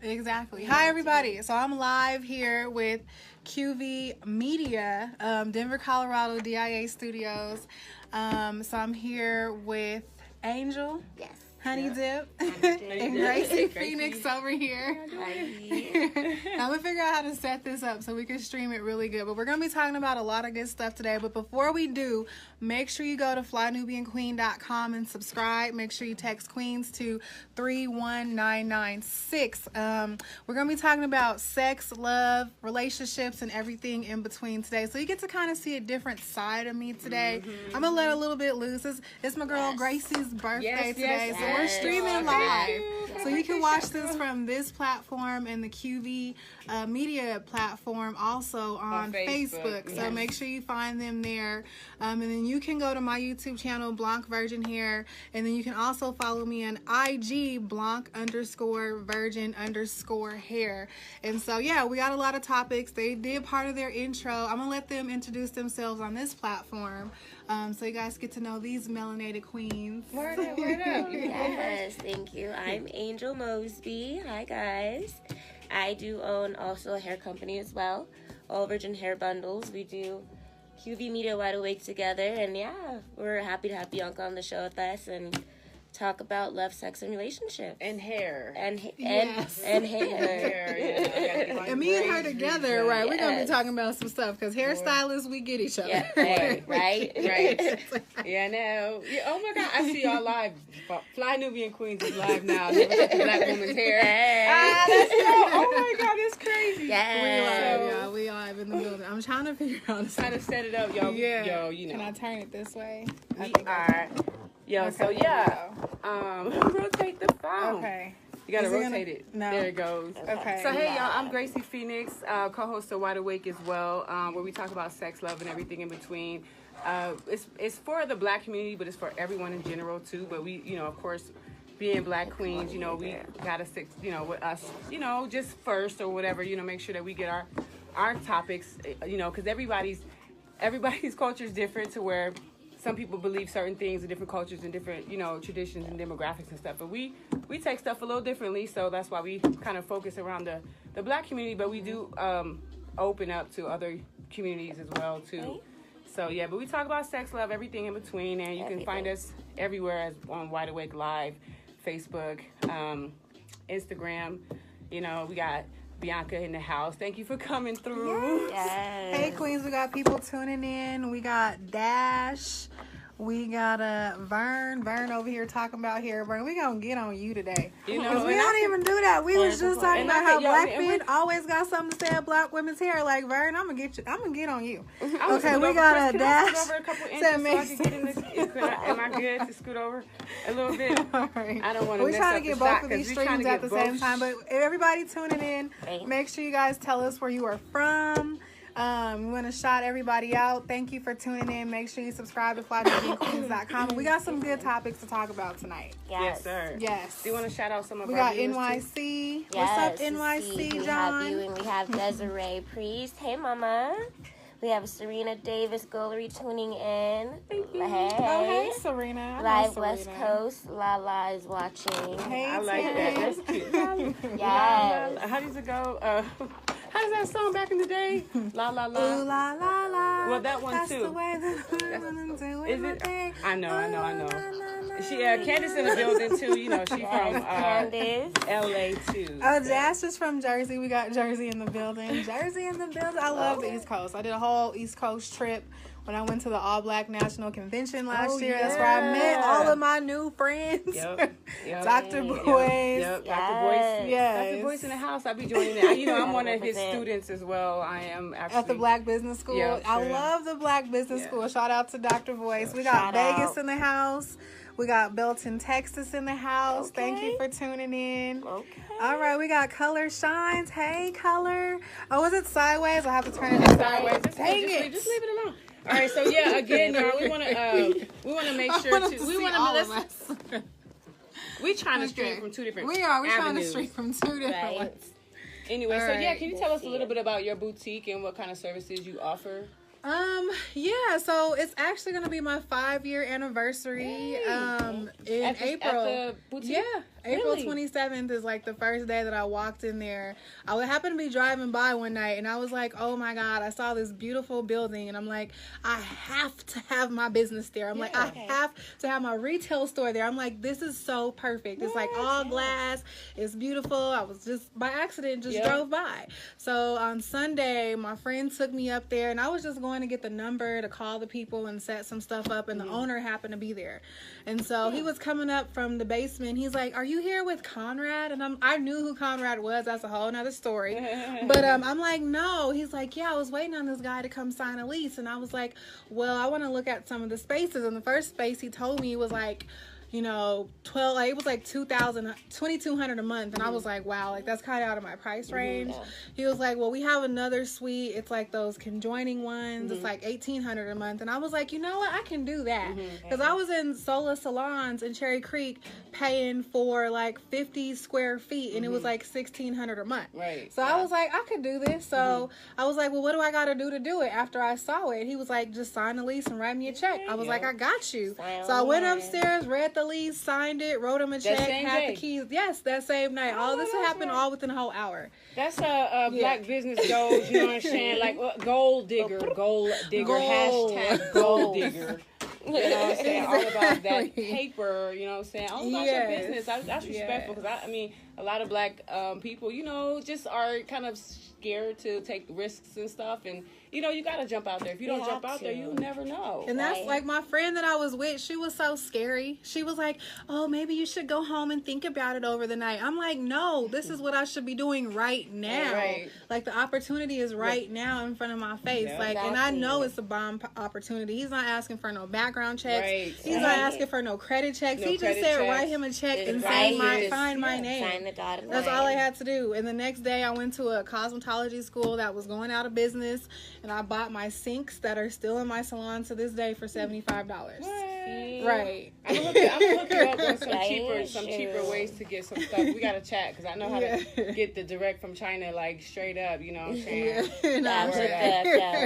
Exactly. Hi, everybody. So I'm live here with QV Media, Denver, Colorado, DIA Studios. So I'm here with Angel. Yes. Honey Dip and Gracie Phoenix over here. I'm gonna figure out how to set this up so we can stream it really good. But we're gonna be talking about a lot of good stuff today. But before we do, make sure you go to flynubianqueen.com and subscribe. Make sure you text Queens to 31996. We're gonna be talking about sex, love, relationships, and everything in between today. So you get to kind of see a different side of me today. I'm gonna let a little bit loose. It's my girl Gracie's birthday today. So we're streaming live. So you can watch this from this platform and the QV Media platform also on Facebook. So make sure you find them there. And then you can go to my YouTube channel, Blanc Virgin Hair. And then you can also follow me on IG, Blanc_Virgin_Hair. And so, yeah, we got a lot of topics. They did part of their intro. I'm going to let them introduce themselves on this platform. So you guys get to know these melanated queens. Word up, word up. Yes, thank you. I'm Angel Mosby. Hi, guys. I do own also a hair company as well, All Virgin Hair Bundles. We do QV Media Wide Awake together, and yeah, we're happy to have Bianca on the show with us and talk about love, sex, and relationship. And hair. And hair. And me and her together, right? We're going to be talking about some stuff because hairstylists, we get each other. Yeah, right. Yeah, no. Yeah, oh my God, I see y'all live. Fly Nubian Queens is live now. Never took a black woman's hair. Hey. Oh my God, it's crazy. Yes. We live in the building. I'm trying to figure out How to set it up, yo. Yeah. Yo, you know. Can I turn it this way? We are. Yo, Okay, so yeah. Rotate the phone. Okay. You gotta Is it rotate gonna- it. No. There it goes. Okay. So hey y'all, I'm Gracie Phoenix, co-host of Wide Awake as well, where we talk about sex, love, and everything in between. It's for the black community, but it's for everyone in general too. But we, you know, of course, being black queens, you know, we gotta stick, you know, with us, you know, just first or whatever, you know, make sure that we get our topics, you know, because everybody's culture is different to where some people believe certain things in different cultures and different, you know, traditions and demographics and stuff. But we take stuff a little differently, so that's why we kind of focus around the black community. But we do open up to other communities as well too. So yeah, but we talk about sex, love, everything in between, and you can find us everywhere on Wide Awake Live, Facebook, Instagram. You know, we got Bianca in the house. Thank you for coming through. Yes. Hey, Queens, we got people tuning in. We got Dash. We got Vern over here talking about hair. Vern, we gonna get on you today. You know, we don't even do that. We was just talking about how black and men always got something to say about black women's hair. Like, Vern, I'm gonna get on you. Okay, we got a Dash. Scoot over a couple inches so I can get in this. Am I good to scoot over a little bit? All right. I don't want to We're mess trying up to get the both shot of these 'cause we trying streams to at the get same both. time. But everybody tuning in, make sure you guys tell us where you are from. We want to shout everybody out. Thank you for tuning in. Make sure you subscribe to flynubianqueens.com. We got some good topics to talk about tonight. Yes, sir. Yes. Do you want to shout out some of We our got viewers, NYC. Yes, What's up, NYC, we John? have you, and we have Desiree Priest. Hey, Mama. We have Serena Davis Gollery tuning in. Thank you. Hey. Oh, hey, Serena. I know Live Serena. West Coast. Lala is watching. Hey, I like that. That's cute. Yes. How does it go? How does that song back in the day? La la la. Ooh, la, la, la. Well, that one That's too. the way that I'm doing Is my it? thing. I know. La, la, la. She, Candace in the building too. You know, she from Candace. LA too. Oh, Dash is from Jersey. We got Jersey in the building. Jersey in the building. I love the East Coast. I did a whole East Coast trip when I went to the All Black National Convention last year. That's where I met all of my new friends. Yep. Dr. Boyce. Yep. Dr. Boyce. Yes. Dr. Boyce in the house. I'll be joining it. You know, I'm one of his students as well. I am actually At the Black Business School. Yeah, I sure. love the Black Business School. Shout out to Dr. Boyce. We got Shout Vegas out. in the house. We got Belton, Texas in the house. Okay. Thank you for tuning in. Okay. All right, we got Color Shines. Hey, Color. Oh, was it sideways? I have to turn it sideways. Just Dang leave it. just leave it alone. All right, so yeah, again, y'all, we want to make sure we want to listen. We trying to stream from two different. We are. We're trying to avenues. stream from two different Right. ones. Anyway, All so yeah, right. can you tell us a little bit about your boutique and what kind of services you offer? Yeah, so it's actually going to be my 5-year anniversary in At April. the boutique? Yeah, April Really? 27th is like the first day that I walked in there. I would happen to be driving by one night and I was like, oh my God, I saw this beautiful building and I'm like, I have to have my business there. I'm like, I have to have my retail store there. I'm like, this is so perfect. It's like all glass. It's beautiful. I was just by accident drove by. So on Sunday, my friend took me up there and I was just going to get the number to call the people and set some stuff up and the owner happened to be there. And so he was coming up from the basement. He's like, are you here with Conrad? And I knew who Conrad was. That's a whole nother story. But I'm like, no. He's like, yeah, I was waiting on this guy to come sign a lease. And I was like, well, I want to look at some of the spaces. And the first space he told me was like, you know, 12, like it was like $2,200 a month. And I was like, wow, like that's kind of out of my price range. He was like, well, we have another suite. It's like those conjoining ones. It's like $1,800 a month. And I was like, you know what? I can do that. Because I was in Sola Salons in Cherry Creek paying for like 50 square feet and it was like $1,600 a month. Right. So I was like, I could do this. So I was like, well, what do I got to do it? After I saw it, he was like, just sign the lease and write me a check. I was like, I got you. So I went upstairs, read the lease, signed it, wrote him a check, had the keys. Yes, that same night. All this happened all within a whole hour. That's a black business goals, you know what I'm saying? Like gold digger, hashtag gold digger. You know what I'm saying? All about that paper, you know what I'm saying? All about your business. That's respectful because I mean, a lot of black people, you know, just are kind of scared to take risks and stuff. And, you know, you got to jump out there. If you don't jump out there, you'll never know. And that's like my friend that I was with. She was so scary. She was like, oh, maybe you should go home and think about it over the night. I'm like, no, this is what I should be doing right now. Right. Like the opportunity is right now in front of my face. Like, and I know it's a bomb opportunity. He's not asking for no background checks. He's not asking for no credit checks. He just said, write him a check and sign my name. Sign the dotted line. That's all I had to do. And the next day I went to a cosmetology school that was going out of business and I bought my sinks that are still in my salon to this day for $75. Right. I'm gonna hook you up with some cheaper ways to get some stuff. We gotta chat because I know how to get the direct from China like straight up. You know what I'm saying?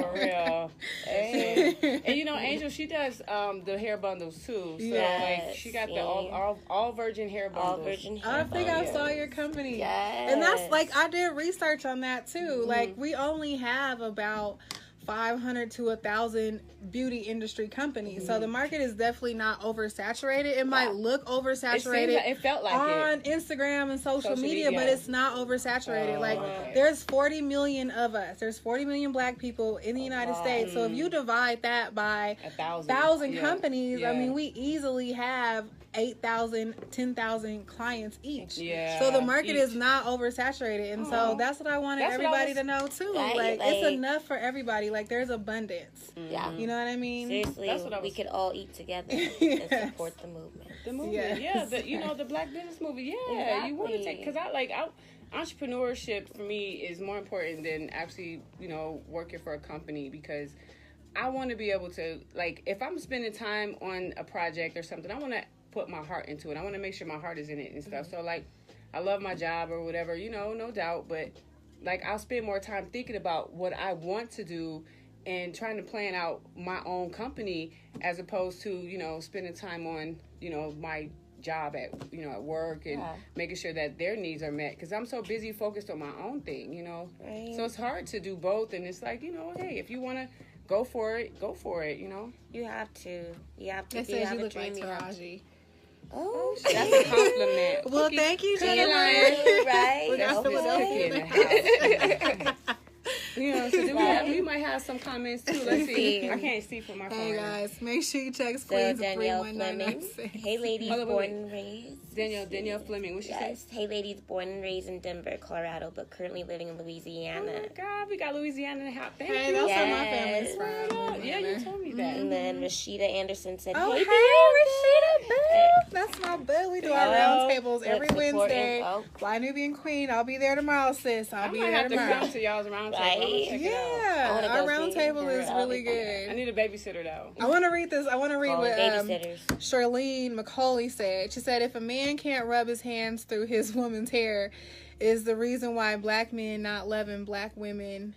For real. And you know, Angel, she does the hair bundles too. So like she got the all virgin hair bundles. All virgin hair I think I saw your company. Yes. And that's like I did research on that too. Like we only have about 500 to 1,000 beauty industry companies. So the market is definitely not oversaturated. It might look oversaturated it felt like on Instagram and social media, but it's not oversaturated. There's 40 million of us. There's 40 million black people in the United States. So if you divide that by 1,000 companies, I mean, we easily have 8,000, 10,000 clients each. So the market is not oversaturated. And so that's what I wanted everybody to know too. Like it's enough for everybody. Like there's abundance. You know what I mean? Seriously, we could all eat together and support the movement. The movement, you know, the black business movement. You want to take, because entrepreneurship for me is more important than actually, you know, working for a company because I want to be able to, like, if I'm spending time on a project or something, I want to put my heart into it. I want to make sure my heart is in it and stuff. So, like, I love my job or whatever, you know, no doubt, but like I'll spend more time thinking about what I want to do and trying to plan out my own company as opposed to, you know, spending time on, you know, my job at work and making sure that their needs are met because I'm so busy focused on my own thing, you know. So it's hard to do both, and it's like, you know, hey, if you want to go for it, you know. You have to. They said you look like Taraji. Oh, that's a compliment. Well, thank you, Jennifer. Right? We got Philadelphia in the house. You know, so we might have some comments too. Let's see. I can't see from my phone. Hey guys, make sure you text So Queens Danielle Fleming. 31996. Hey ladies, born and raised. Danielle Fleming. What she say? Hey ladies, born and raised in Denver, Colorado, but currently living in Louisiana. Oh my God, we got Louisiana in the house. Thank Hey, you. that's where my family's from. Yeah, you told me that. And then Rashida Anderson said, Oh, hey, hey, Rashida, boo. That's my boo. We do our round tables every supporting- Wednesday. oh. Fly Nubian Queen. I'll be there tomorrow, sis. I I'll be might there have to tomorrow. come to y'all's round table. Right? I'm gonna check it out. I wanna Yeah, our go round see table her. is I'll really be fun. good. I need a babysitter though. I want to read this. I want to read what babysitters. Charlene McCauley said. She said, if a man can't rub his hands through his woman's hair, is the reason why black men not loving black women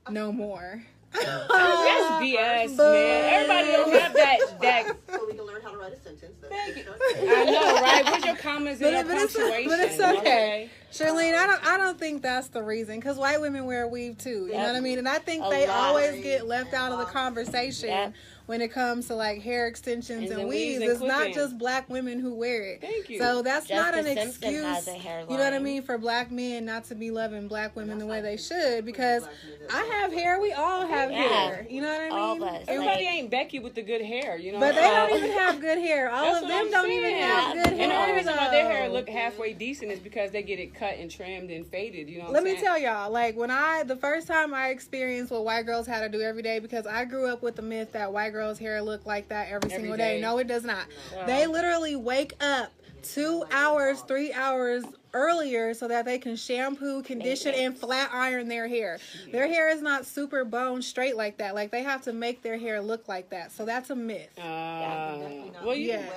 no more. That's BS, man. Everybody don't have that. So we can learn how to write a sentence. Thank you. I know, right? Where's your comments and your punctuation? But it's okay. Charlene, I don't think that's the reason, because white women wear weave too. You know what I mean? And I think they always get left out of the conversation when it comes to like hair extensions and weaves. It's not just black women who wear it. Thank you. So that's not an Simpson excuse. has a hairline. You know what I mean? For black men not to be loving black women the way they should, because I have hair. We all have hair. You know what I mean? All of us. Everybody ain't Becky with the good hair, you know. But they don't even have good hair. All of them don't even have good hair. And the only reason why their hair look halfway decent is because they get it cut and trimmed and faded. You know. Let me tell y'all, like the first time I experienced what white girls had to do every day, because I grew up with the myth that white girls' hair look like that every single day. No, it does not. Wow. They literally wake up 2 hours, 3 hours earlier so that they can shampoo, condition, and flat iron their hair. Their hair is not super bone straight like that. Like, they have to make their hair look like that. So that's a myth. Well, yes.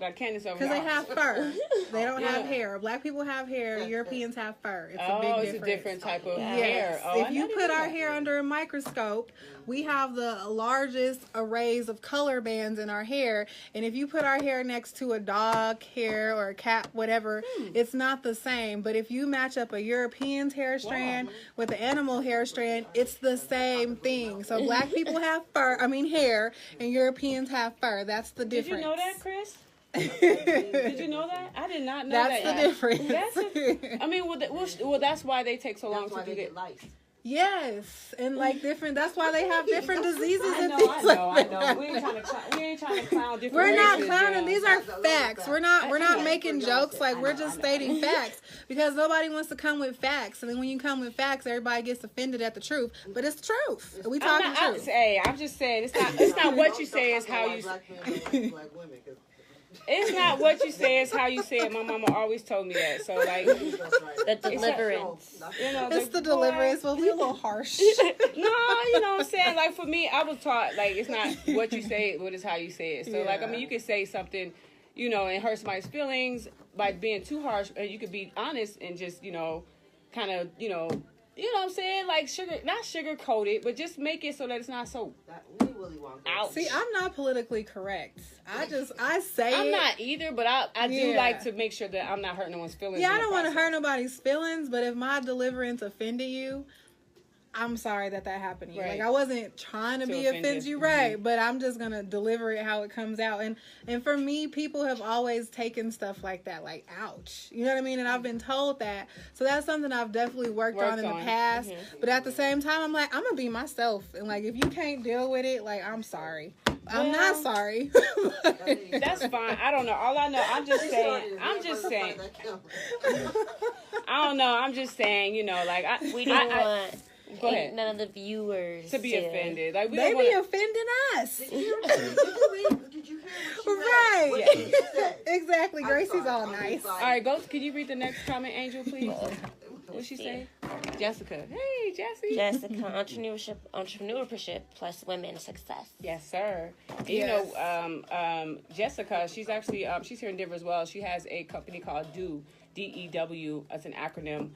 Like Candace over because they have fur. They don't have hair. Black people have hair. Europeans have fur. It's a big difference. It's a different type of Yes. hair. If you put our hair under a microscope, we have the largest arrays of color bands in our hair. And if you put our hair next to a dog hair or a cat, whatever, it's not the same. But if you match up a European's hair strand with an animal hair strand, it's the same thing. So black people have hair, and Europeans have fur. That's the difference. Did you know that, Chris? Did you know that? I did not know that. That's the difference. That's why they take so long to do that. Yes, and like different. That's why they have different diseases and I things know. like We ain't trying to clown different. We're not races, clowning. you know? These are facts. We're not making jokes. Like, we're just stating facts, because nobody wants to come with facts. And then when you come with facts, everybody gets offended at the truth. But it's truth. We talking truth. I'm just saying it's not what you say. It's how you. It's not what you say, it's how you say it. My mama always told me that. So, like, the deliverance. It's the deliverance. Well, we a little harsh. No, you know what I'm saying? Like, for me, I was taught, like, it's not what you say, but it's how you say it. So, like, I mean, you can say something, you know, and hurt somebody's feelings by being too harsh, and you could be honest and just, you know, kind of, you know what I'm saying? Like, not sugar coated, but just make it so that it's not so out. See, I'm not politically correct. I say I'm not either, but I do like to make sure that I'm not hurting no one's feelings. Yeah, I don't want to hurt nobody's feelings, but if my deliverance offended you, I'm sorry that happened to you. Right. Like, I wasn't trying to be offend you, right? But I'm just gonna deliver it how it comes out. And for me, people have always taken stuff like that, like, ouch. You know what I mean? And I've been told that. So that's something I've definitely worked on in the past. Mm-hmm. But at the same time, I'm like, I'm gonna be myself. And like, if you can't deal with it, like, I'm sorry. I'm not sorry. That's fine. I don't know. All I know, I'm just saying. I don't know. I'm just saying, you know, like, we don't want. Go ahead. None of the viewers to be offended. Like, they be offending us. Did you hear what right. Exactly. Gracie's all nice. All right, go. Can you read the next comment, Angel, please? What'd she say? Jessica. Hey, Jessie. Jessica, entrepreneurship plus women success. Yes, sir. Yes. You know, Jessica, she's actually she's here in Denver as well. She has a company called DEW, DEW. It's an acronym.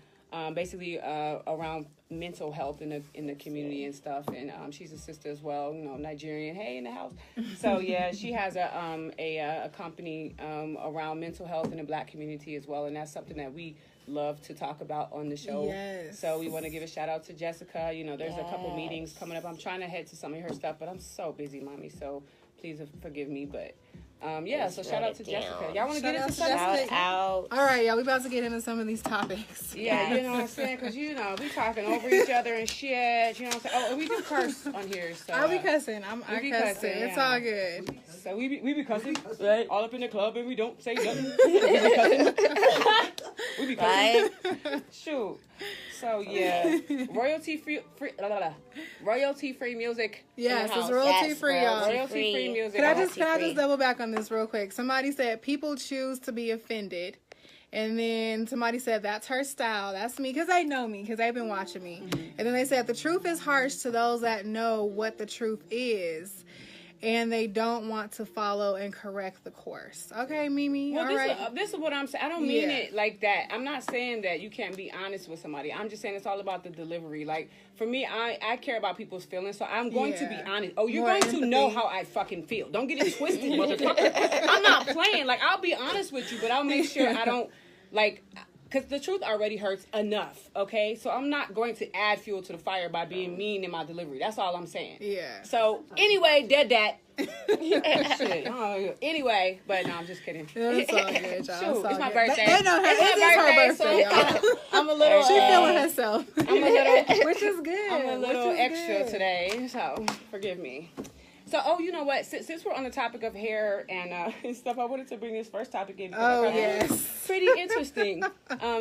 Basically around mental health in the community and stuff, and she's a sister as well, you know, Nigerian. Hey, in the house. So yeah, she has a company around mental health in the Black community as well, and that's something that we love to talk about on the show. Yes. So we want to give a shout out to Jessica. You know, there's a couple meetings coming up. I'm trying to head to some of her stuff, but I'm so busy, mommy. So please forgive me, but. So shout out to Jessica. Y'all want to get into some shout out. All right, y'all. We about to get into some of these topics. Yeah, you know what I'm saying? Because, you know, we talking over each other and shit. You know what I'm saying? Oh, we do curse on here. So I'll be cussing. I cussing. It's all good. So we be cussing, right? All up in the club and we don't say nothing. we be cussing. Right? Shoot. So yeah, royalty free music. Yes, it's royalty free, y'all. Royalty free music. Can I just double back on this real quick? Somebody said people choose to be offended, and then somebody said that's her style. That's me, because they know me, because they've been watching me. Mm-hmm. And then they said the truth is harsh to those that know what the truth is. and they don't want to follow and correct the course. Okay, Mimi, Well, all right. this is what I'm saying. I don't mean Yeah. it like that. I'm not saying that you can't be honest with somebody. I'm just saying it's all about the delivery. Like, for me, I care about people's feelings, so I'm going to be Yeah. honest. Oh, you're More going to know empathy. how I fucking feel. Don't get it twisted, motherfucker. I'm not playing. Like, I'll be honest with you, but I'll make sure I don't, like... Because the truth already hurts enough, okay? So I'm not going to add fuel to the fire by being mean in my delivery. That's all I'm saying. Yeah. So, anyway, dead that. Shit. Oh, anyway, but no, I'm just kidding. It's all good, y'all. Shoot, It's all it's my good. birthday. They know her. It's my It is her birthday, birthday, so y'all. I'm a little. She feeling herself. I'm a little. Which is good. I'm a little Which is extra good. today, so forgive me. So, oh, you know what? Since we're on the topic of hair and stuff, I wanted to bring this first topic in. Because I Oh, found it yes. pretty interesting.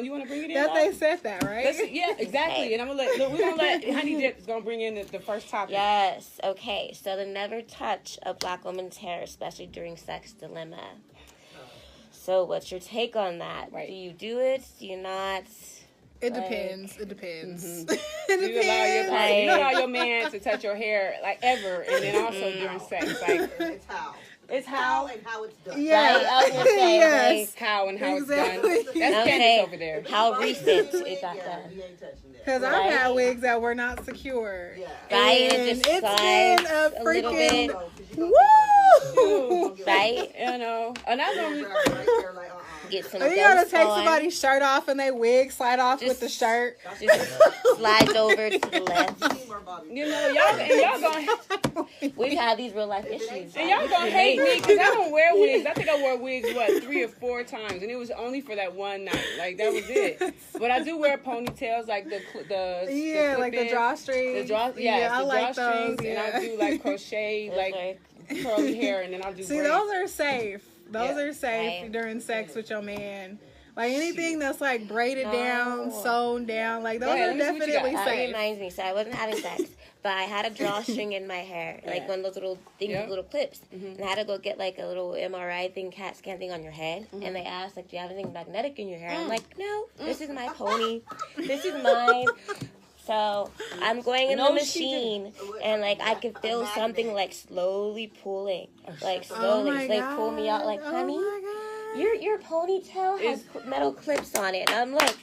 You want to bring it in? That Law? they said that, right? Yeah, exactly. And I'm gonna let we're gonna let Honey Dip is gonna bring in the first topic. Yes. Okay. So the never touch a black woman's hair, especially during sex dilemma. So what's your take on that? Right. Do you do it? Do you not? It depends. It depends. Mm-hmm. It Do you allow depends. your man to touch your hair like ever, and then also during sex, like It's how. it's How how, and how it's done. Yeah. Right, I was gonna say, Yes. how and how Exactly. it's done. That's Okay. Candace over there. How If recent it's it got yeah, done. we ain't touching that. Because I've Right. had wigs that were not secure. Yeah. Right, and it And just it's slides been a a little freaking- bit. No, 'cause you don't Woo! get Right? You know, and that's what we. right there, like, Get some You gotta ghost take on. somebody's shirt off and they wig slide off Just- with the shirt. Just slides over to the left. Team or body. You know, y'all gonna We've had these real life issues. and y'all gonna hate me because I don't wear wigs. I think I wore wigs 3 or 4 times, and it was only for that one night. Like that was it. But I do wear ponytails, like the Yeah, like the clip-ins. drawstrings. The I like drawstrings, those. and I do like crochet, Those like are- curly hair, and then I'll do See, braids. those are safe. Those Yeah. are safe Right. during sex with your man. Like anything that's like braided No. down, sewn down, like those Go ahead, are let me see what you definitely got. That safe. reminds me. So I wasn't having sex, but I had a drawstring in my hair, like Yeah. one of those little things, Yeah. little clips, and I had to go get like a little MRI thing, CAT scan thing on your head. And they asked like, "Do you have anything magnetic in your hair?" I'm like, "No, this is my pony. This is mine." So I'm going in No, the she machine, and like I could feel something like slowly pulling, like slowly. It's like pull me out, like, Oh honey, my God. your ponytail has metal clips on it. And I'm like,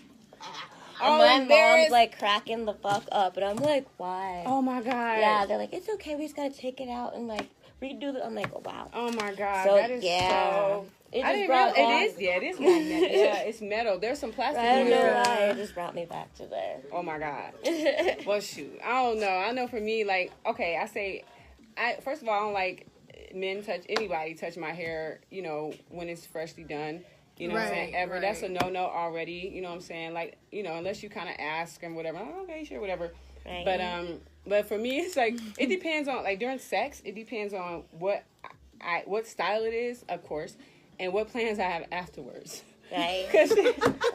Oh, my and there mom's is- like cracking the fuck up, and I'm like, why? Oh my god. Yeah, they're like, it's okay, we just gotta take it out and like redo it. I'm like, oh, wow. Oh my god. So that is yeah, so. it I just didn't brought realize back. it is. Yeah, it is magnetic. Yeah, it's metal. There's some plastic. I don't in know there. why. It just brought me back to there. Oh my god. Well, shoot. I don't know. I know for me, like, okay, first of all, I don't like men anybody touch my hair, you know, when it's freshly done. You know what I'm saying? Right, Ever. That's a right. no-no already. You know what I'm saying? Like, you know, unless you kind of ask and whatever. I'm like, okay, sure, whatever. Right. But for me, it's like, it depends on, like, during sex, it depends on what style it is, of course, and what plans I have afterwards. Right? 'Cause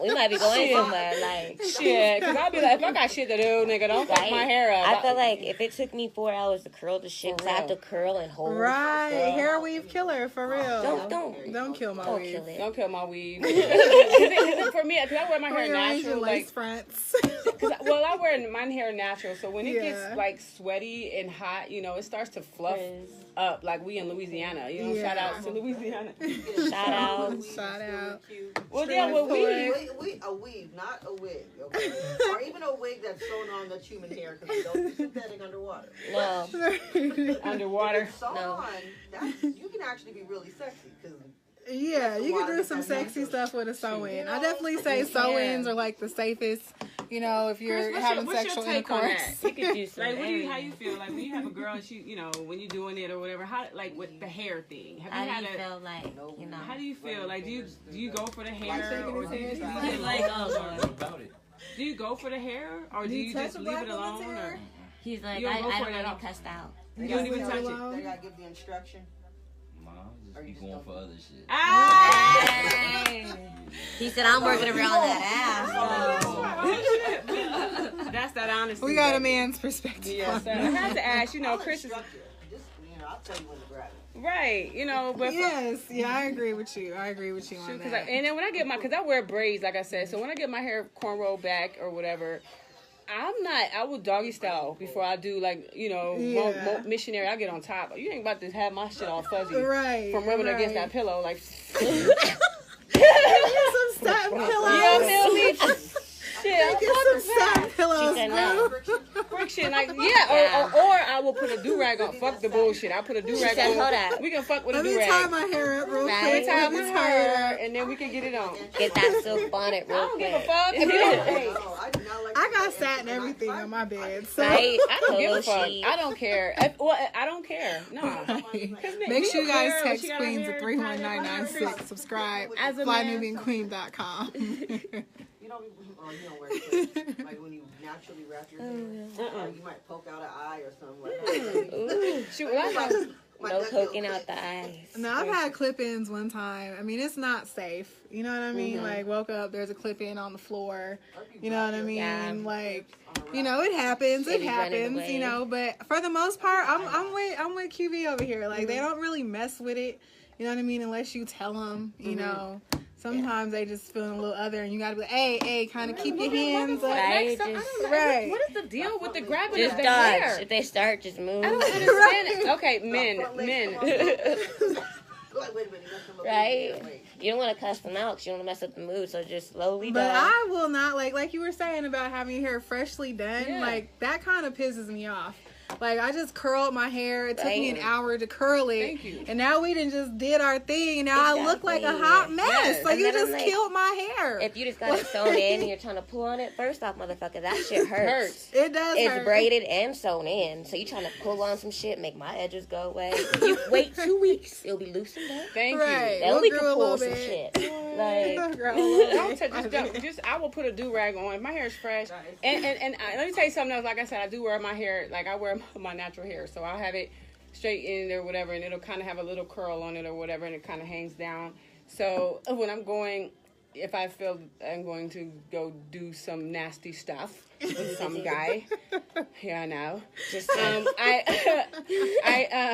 We might be going somewhere, like. shit, because I'll be like, if I got shit to do, nigga, don't fuck Right? my hair up. I feel like if it took me 4 hours to curl the shit, 'cause I have to curl and hold. Right, Girl. hair weave killer for real. Don't kill my don't weave. kill it. Don't kill my weave. For me, because I wear my hair Rearrange natural, your like, lace fronts. I wear my hair natural, so when it Yeah. gets like sweaty and hot, you know, it starts to fluff Frizz. up like we in Louisiana. You know, Yeah. shout out to Louisiana. Shout out. Shout out. Well, yeah, well, A weave, not a wig, okay? Or even a wig that's sewn on that's human hair, because don't be synthetic underwater. No. underwater. If it's sewn No. on, you can actually be really sexy, because Yeah, you can do some sexy stuff with a sew-in. I definitely say sew-ins are like the safest, you know, if you're having sexual intercourse. You could do some. Like, how you feel? Like, when you have a girl and she, you know, when you're doing it or whatever, how, like, with the hair thing? Have How you do had you a... feel like, you know? How do you feel? Like, do you go for the hair, shaking or his do you head. just He's leave like, it? oh, Lord. about it. Do you go for the hair, or do you touch just a leave black it alone? woman's hair? Or He's like, You don't go I for don't it at want all. to cussed out. you don't even touch it? they gotta give the instruction. Mom, Or just you be just going don't- for other shit. Ah! He said, I'm working around that ass. That's that honesty. We got a baby. man's perspective. Yeah, so I had to ask. You know, I'll Chris is instruct you. Just, I'll tell you when to grab it. right. You know, but Yes, yeah, I agree with you. I agree with you on Because that. and then when I get because I wear braids, like I said, so when I get my hair cornrow back or whatever, I'm not. I will doggy style before I do like Yeah. missionary. I get on top. You ain't about to have my shit all fuzzy Right. from rubbing right. against that pillow. Like Some satin pillows. you feel me? Shit, Get some satin pillows, said no. bro. friction. Like or I will put a do rag on. Fuck the bullshit. I put a do rag said, on. hold up. We can fuck with a Let me do tie rag. my hair up real Right. quick. Tie Let my me tie it hair, up. and then we can get it on. Get that silk bonnet I real don't give a quick. fuck. If you don't, hey, I do not like I to got get satin into everything my on my bed. So Right? I don't give a Pillow fuck. sheet. I don't care. I don't care. No. make sure you guys text She got her Queens hair at tied up. 31996. Subscribe. As a man. FlyNubianQueen.com. You don't wear clips. Like when you naturally wrap your hair, you might poke out an eye or something like that. Ooh, Shoot, well, I know. no poking out the eyes. No, I've had clip-ins one time. I mean, it's not safe. You know what I mean? Like, woke up, there's a clip-in on the floor. You know what I mean? Yeah. Like, you know, it happens. It They be running happens. away. You know, but for the most part, I'm with QV over here. Like, they don't really mess with it. You know what I mean? Unless you tell them. You know. Sometimes they just feeling a little other, and you gotta be like, hey, kind of keep your hands up. Right, Right. What is the deal with the grabbing Just of the dodge. hair? If they start, just move. I don't understand it. Okay, men. Like, wait a minute, you got some Right? wait. You don't want to cuss them out because you don't want to mess up the mood, so just slowly But dodge. I will not, like you were saying about having your hair freshly done, Yeah. like that kind of pisses me off. Like, I just curled my hair. It took me an Right. hour to curl it. Thank you. And now we done just did our thing. And now I look like a Exactly. hot mess. Yes. Like, And you then I'm just like, killed my hair. If you just got it sewn in and you're trying to pull on it, first off, motherfucker, that shit hurts. It does It's hurt. braided and sewn in, so you trying to pull on some shit, make my edges go away. You wait 2 weeks, it'll be loosened up. Thank Right. you. Then we grew can a pull little some bit. shit. Like, Girl, a little Don't bit. touch, just I will put a do rag on if my hair is fresh. And let me tell you something else. Like I said, I do wear my hair like I wear my natural hair, so I'll have it straight in or whatever, and it'll kind of have a little curl on it or whatever, and it kind of hangs down. So when I'm going, if I feel I'm going to go do some nasty stuff with some guy, yeah, I know. just My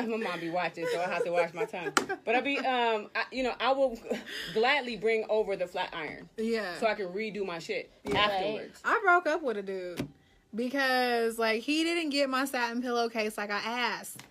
mom be watching, so I have to watch my tongue. But I will gladly bring over the flat iron Yeah. so I can redo my shit Yeah. afterwards. I broke up with a dude because, like, he didn't get my satin pillowcase like I asked.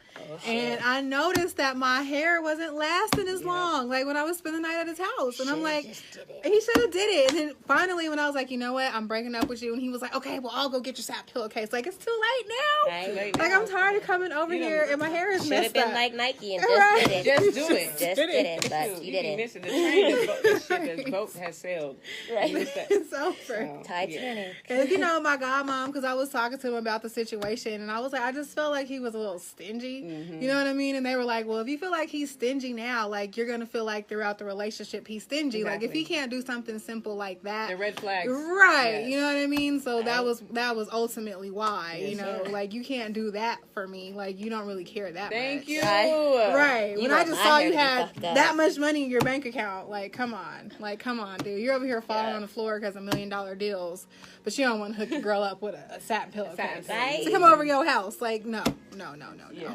And I noticed that my hair wasn't lasting as long, like when I was spending the night at his house. And I'm like, just did it. he should have did it. And then finally, when I was like, you know what, I'm breaking up with you, and he was like, okay, well, I'll go get your satin pillowcase. Like, it's too late now. Right? Too late Like, now. I'm tired of coming over You know, here, and my hair is Should have messed been up. like Nike and Right. just did it. Just do it. Just did it, but Dude, you be didn't. missing the train. This boat has sailed. Right. It's over. So, Titanic. And you know, my godmom, because I was talking to him about the situation, and I was like, I just felt like he was a little stingy. You know what I mean? And they were like, well, if you feel like he's stingy now, like, you're going to feel like throughout the relationship he's stingy. Like, if Exactly. he can't do something simple like that. The red flags. Right. Yes. You know what I mean? So that was ultimately why, Yes, you know, sir. like, you can't do that for me. Like, you don't really care that much. Thank you. Right. You When I want just my saw hair you to be had fucked up. that much money in your bank account, like, come on. Like, come on, dude. You're over here falling on the floor because of $1 million deals, but you don't want to hook your girl up with a satin pillowcase. Satin Right? To come over your house. Like, no. Yeah.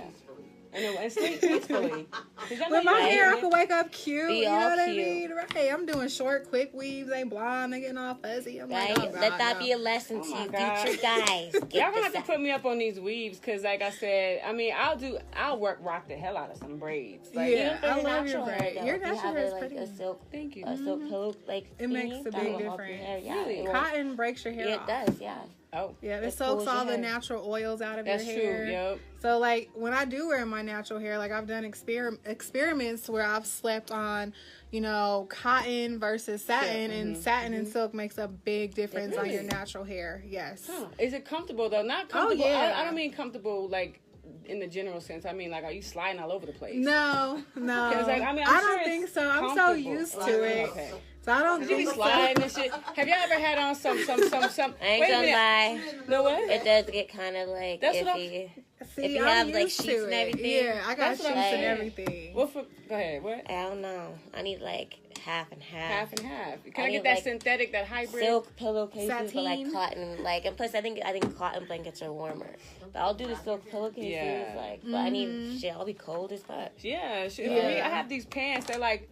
And sleep peacefully. 'Cause I know With my you- hair, I could wake up cute. Be You know all what I cute. mean? Right. I'm doing short, quick weaves. They blonde. They getting all fuzzy. I'm Right? like, oh, God, Let that no. be a lesson to my you God. future guys. Get Y'all gonna the have to put me up on these weaves because, like I said, I mean, I'll rock the hell out of some braids. Like, Yeah. I Your love your natural hair, braid. though. Your If you natural have hair is like pretty. a silk, thank you. a silk pillow like It makes thingy, a that big will help your difference. hair. Yeah, Really? it will. Cotton breaks your hair Yeah, off. it does. Yeah. Oh, Yeah, it It soaks pulls all your the hair. natural oils out of that's your true. hair. Yep. So, like, when I do wear my natural hair, like, I've done experiments where I've slept on, you know, cotton versus satin, and satin and silk makes a big difference on your Really? natural hair. Yes. Huh. Is it comfortable though? Not comfortable. yeah. I don't mean comfortable like in the general sense. I mean, like, are you sliding all over the place? No. 'Cause, like, I mean, I'm I sure don't it's think so. I'm so comfortable. used to it. Okay. So I don't You be think so. sliding and shit. Have y'all ever had on some? I ain't Wait a gonna minute. lie. No what? It does get kind of like That's what iffy. See, If you I'm have, like, used sheets to and it. everything. Yeah, I got That's sheets what I'm and saying. everything. What for? Go ahead. What? I don't know. I need like half and half. Half and half. Can I I get need, that like, synthetic, that hybrid? Silk pillowcases, but like Sateen. cotton, like, and plus I think cotton blankets are warmer. But I'll do the silk pillowcases, Yeah. like, but I need shit. I'll be cold as fuck. Yeah, shit. Yeah. For me, I have these pants. They're like,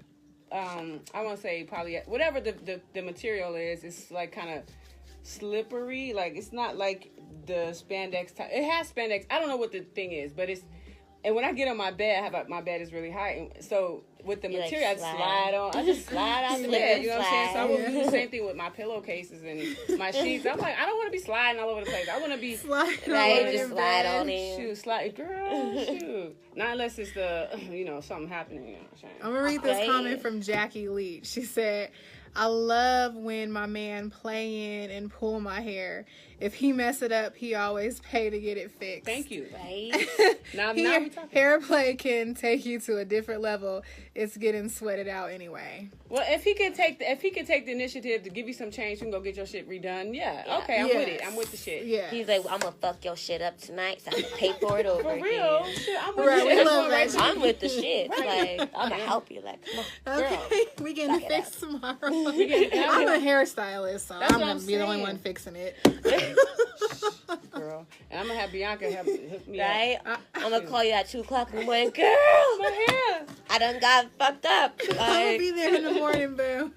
I want to say probably whatever the material is. It's like kind of slippery. Like it's not like the spandex type. It has spandex. I don't know what the thing is, but it's. And when I get on my bed, my bed is really high, and so with the material, I slide on. I just slide out the bed. You know what I'm saying? So I will do the same thing with my pillowcases and my sheets. I'm like, I don't want to be sliding all over the place. I want to be just slide on in. Shoot, slide, girl, shoot. Not unless it's the, something happening. You know what I'm saying? I'm gonna read this comment from Jackie Leach. She said, "I love when my man play in and pull my hair. If he mess it up, he always pay to get it fixed." Thank you. Right? now we talking. Hair play can take you to a different level. It's getting sweated out anyway. Well, if he can take the initiative to give you some change, you can go get your shit redone. Yeah. Okay, I'm with it. I'm with the shit. Yeah. He's like, well, I'm gonna fuck your shit up tonight, so I can pay for it over For again. real. Shit, I'm with Right, the we shit. love that shit. I'm with the shit. Like, I'm gonna help you. Like, come on, girl. Okay, we getting it fixed tomorrow. I'm I'm a hairstylist, so That's I'm what gonna I'm be the only saying. one fixing it. girl. And I'm gonna have Bianca hook me up. Right? I'm gonna call you at 2:00 in the morning, girl. My hair. I done got fucked up. I'm gonna Like, be there in the morning, boo.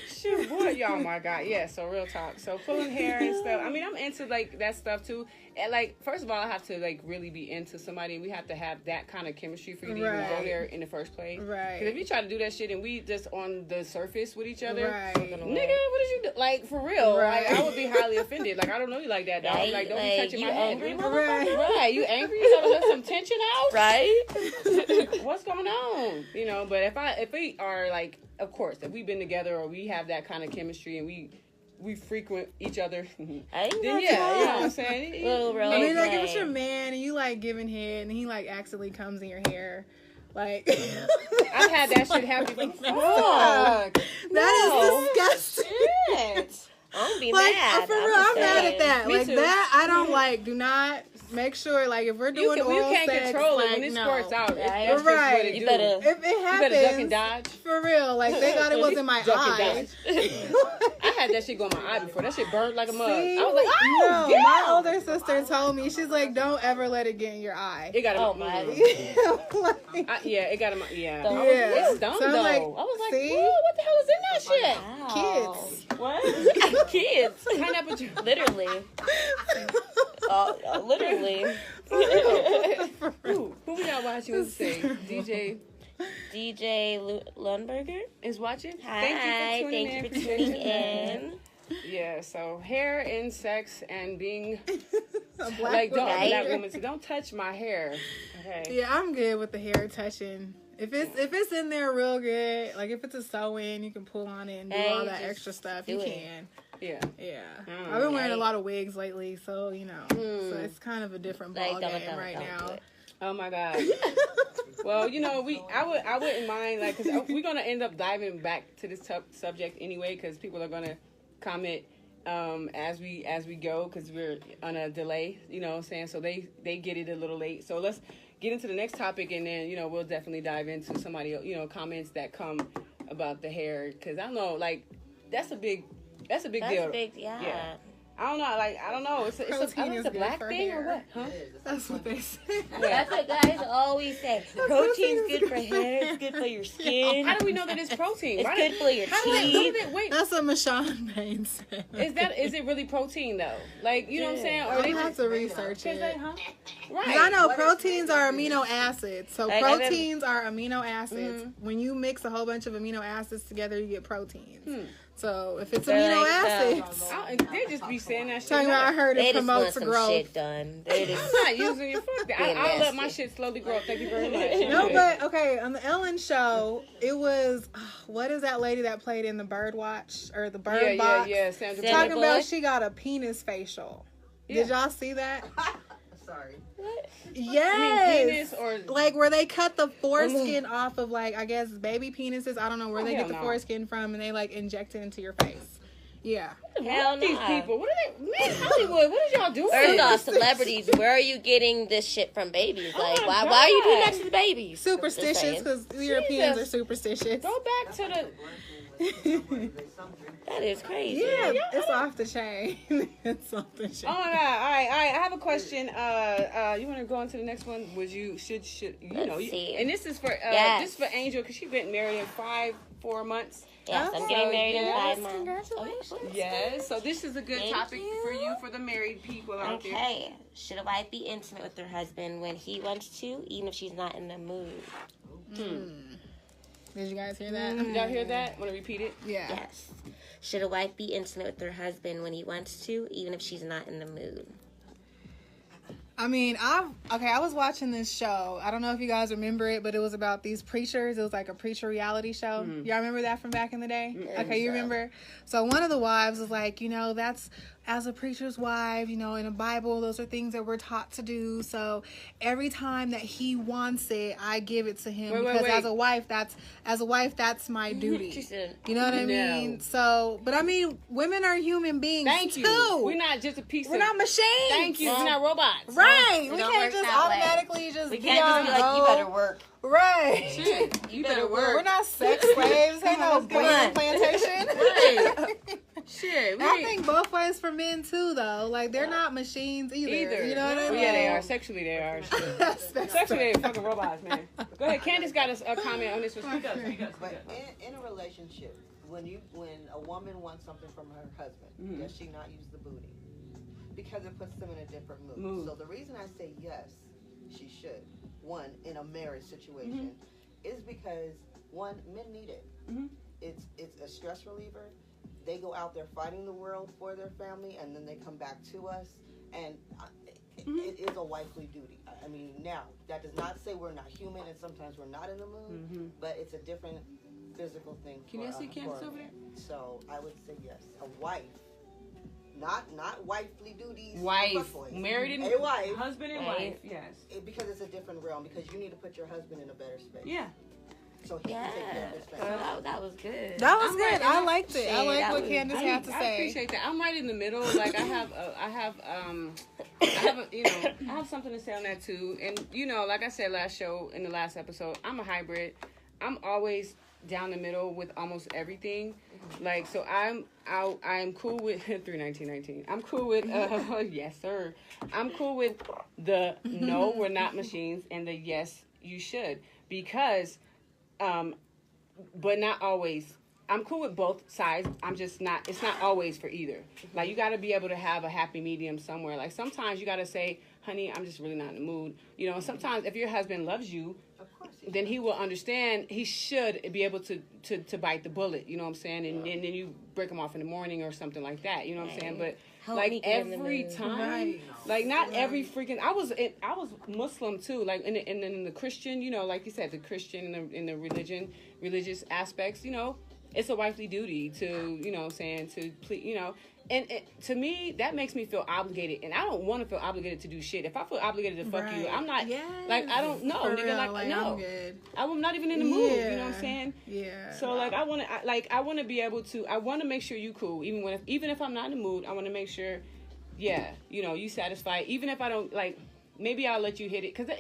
Shoot, boy, y'all, my God. Yeah, so real talk. So pulling hair and stuff. I mean, I'm into, like, that stuff, too. And, like, first of all, I have to, like, really be into somebody. And we have to have that kind of chemistry for you to even go there in the first place. Right. Because if you try to do that shit and we just on the surface with each other, Right. nigga, what did you do? Like, for real. Right. Like, I would be highly offended. Like, I don't know you like that, dog. Right? Like, don't be Like, touching you my head. angry, Right. Right. You angry? You gotta let some tension out? right? What's going on? But if we are like, of course, if we've been together or we have that kind of chemistry and we frequent each other, then yeah, you know what I'm saying? Little role I mean, like, if play. it's your man and you, like, giving head and he, like, accidentally comes in your hair, like... I've had that shit happen before. That is disgusting. Shit. I'm gonna be Like, mad. for real, just I'm mad saying. at that. Me Like, too. that, I don't like. Do not make sure, like, if we're doing You oral can't sex, control like, it when it no. squirts out. Right. That's just Right. what it You do. better- If it You happens, better duck and dodge. for real, like, thank God it wasn't my Duck and eye. dodge. I had that shit go in my eye before. That shit burned like a mug. See? I was like, oh, no, yeah. my older sister told me, she's like, don't ever let it get in your eye. It got Oh, my. Like, yeah, it got in my, yeah. Don't- yeah. It's dumb, So I'm though. like, I was like, see? whoa, what the hell is in that shit? Wow. Kids. What? Kids. Pineapple juice. Literally. Literally. Who we got watching? Let's say DJ Lundberger. is watching. Hi. Thank you Thank you for for tuning tuning in. in. Yeah, so hair and sex and being A black like don't Right. black women, so don't touch my hair. Okay. Yeah, I'm good with the hair touching. If it's in there real good, like if it's a sew-in, you can pull on it and do Hey, all that just extra stuff. do You it. can. Yeah. Yeah. Mm. I've been wearing a Right. lot of wigs lately, so so it's kind of a different ball Like, game right don't now. do it. Oh my God. Well, I wouldn't mind, like, because we're gonna end up diving back to this subject anyway, because people are gonna comment as we go, because we're on a delay. You know what I'm saying? So they get it a little late. So let's get into the next topic, and then we'll definitely dive into somebody comments that come about the hair, because I know, like, that's a big That's deal. big, yeah. Yeah. I don't know. Like, I don't know. It's Protein a is black good for thing hair. or what? Huh? That's what they say. That's what guys always say. Protein's good for hair. It's good for your skin. How do we know that it's protein? It's Why good for your how do they- teeth. Wait, That's what Michonne Bain said. is it really protein though? Like, you know what I'm saying? Or I they have just to research cause they, it. huh? 'Cause Right. I know proteins are amino acids. So Like, I've proteins are amino acids. When you mix a whole bunch of amino acids together, you get proteins. So if it's They're amino like, acids, They just be saying that shit. talking about I heard They it just want promotes some growth. shit done. They just, I'm not using your fuck that. Being I'll let my nasty. shit slowly grow. Thank you very much. No, but okay, on the Ellen show, it was what is that lady that played in the Bird Watch or the Bird Box? yeah. Sandra Sandra Talking Bullock. about Bullock? she got a penis facial. Yeah. Did y'all see that? Sorry. Yes. penis or like where they cut the foreskin off of, like, I guess baby penises. I don't know where they hell get the no. foreskin from, and they like inject it into your face. Yeah. hell these no. people. What are they? Man, Hollywood. What is y'all doing? First off, celebrities, where are you getting this shit from babies? Like, my why are you doing God. that to the babies? Superstitious, Just saying. because Europeans are Jesus. superstitious. Go back to the. That is crazy. Yeah, it's off the chain. It's off the chain. Oh my God! All right. I have a question. You want to go on to the next one? Would you should you Let's know? see. And this is for Yes. this is for Angel because she's been married in 4 months. Yes, I'm Oh, getting married in yes, 5 months. congratulations. Yes. So this is a good Thank topic you. for you for the married people out there. Okay. Should a wife be intimate with her husband when he wants to, even if she's not in the mood? Did you guys hear that? Did y'all hear that? Want to repeat it? Yeah. Yes. Should a wife be intimate with her husband when he wants to, even if she's not in the mood? I mean, I was watching this show. I don't know if you guys remember it, but it was about these preachers. It was like a preacher reality show. Y'all remember that from back in the day? Okay, you remember? So one of the wives was like, that's as a preacher's wife, in the Bible, those are things that we're taught to do. So every time that he wants it, I give it to him because wait. as a wife, that's my duty. She said, You know what I No. mean? So, but I mean, women are human beings Thank too. you. We're not just a piece We're of. not machines. Thank you. We're not robots. Right. It We don't can't work just that way. automatically just we be can't on just be like, you go. better work. Right. Shit. You better work. We're not sex slaves. Ain't no Come banana on. plantation. Right. Shit. I think both ways for men too, though. Like they're not machines either. You know what I Well, mean? yeah, they are. Sexually, they are. Sexually, they're fucking robots, man. Go ahead. Candace got a comment on this one. Speak up. But in a relationship, when a woman wants something from her husband, does she not use the booty? Because it puts them in a different mood. So the reason I say yes, she should. One, in a marriage situation, is because one, men need it. It's a stress reliever. They go out there fighting the world for their family, and then they come back to us, and it is a wifely duty. I mean, now that does not say we're not human, and sometimes we're not in the mood, but it's a different physical thing. Can you see Candace over there? So I would say yes, a wife, not wifely duties. Wife, fuckboys. married and a wife, husband and wife. Yes. because it's a different realm. Because you need to put your husband in a better space. Yeah. So he can take care of his family. That was good. That was I'm good. right. I liked it. I Shit, like that what was- Candace had to I say. appreciate that. I'm right in the middle. Like I have something to say on that too. And like I said in the last episode, I'm a hybrid. I'm always down the middle with almost everything. Like so, I'm cool with 31919. I'm cool with yes sir. I'm cool with the no, we're not machines, and the yes, you should, because but not always. I'm cool with both sides. I'm just not, it's not always for either. Like, you got to be able to have a happy medium somewhere. Like, sometimes you got to say, honey, I'm just really not in the mood. And sometimes if your husband loves you, then he will understand. He should be able to bite the bullet, you know what I'm saying? And then you break him off in the morning or something like that, you know what I'm saying? But Help like me get in the every mood. time, Right. like not every freaking. I was Muslim too, like in the Christian, like you said, the Christian in the religious aspects, it's a wifely duty to, to please, and to me, that makes me feel obligated, and I don't want to feel obligated to do shit. If I feel obligated to fuck you, I'm not, like, I don't know, For nigga, real, like, no. I'm good. I'm not even in the mood, you know Yeah. what I'm saying? Yeah. So, like, I want to be able to, I want to make sure you cool, even if I'm not in the mood, I want to make sure, yeah, you satisfied, even if I don't, like, maybe I'll let you hit it. Because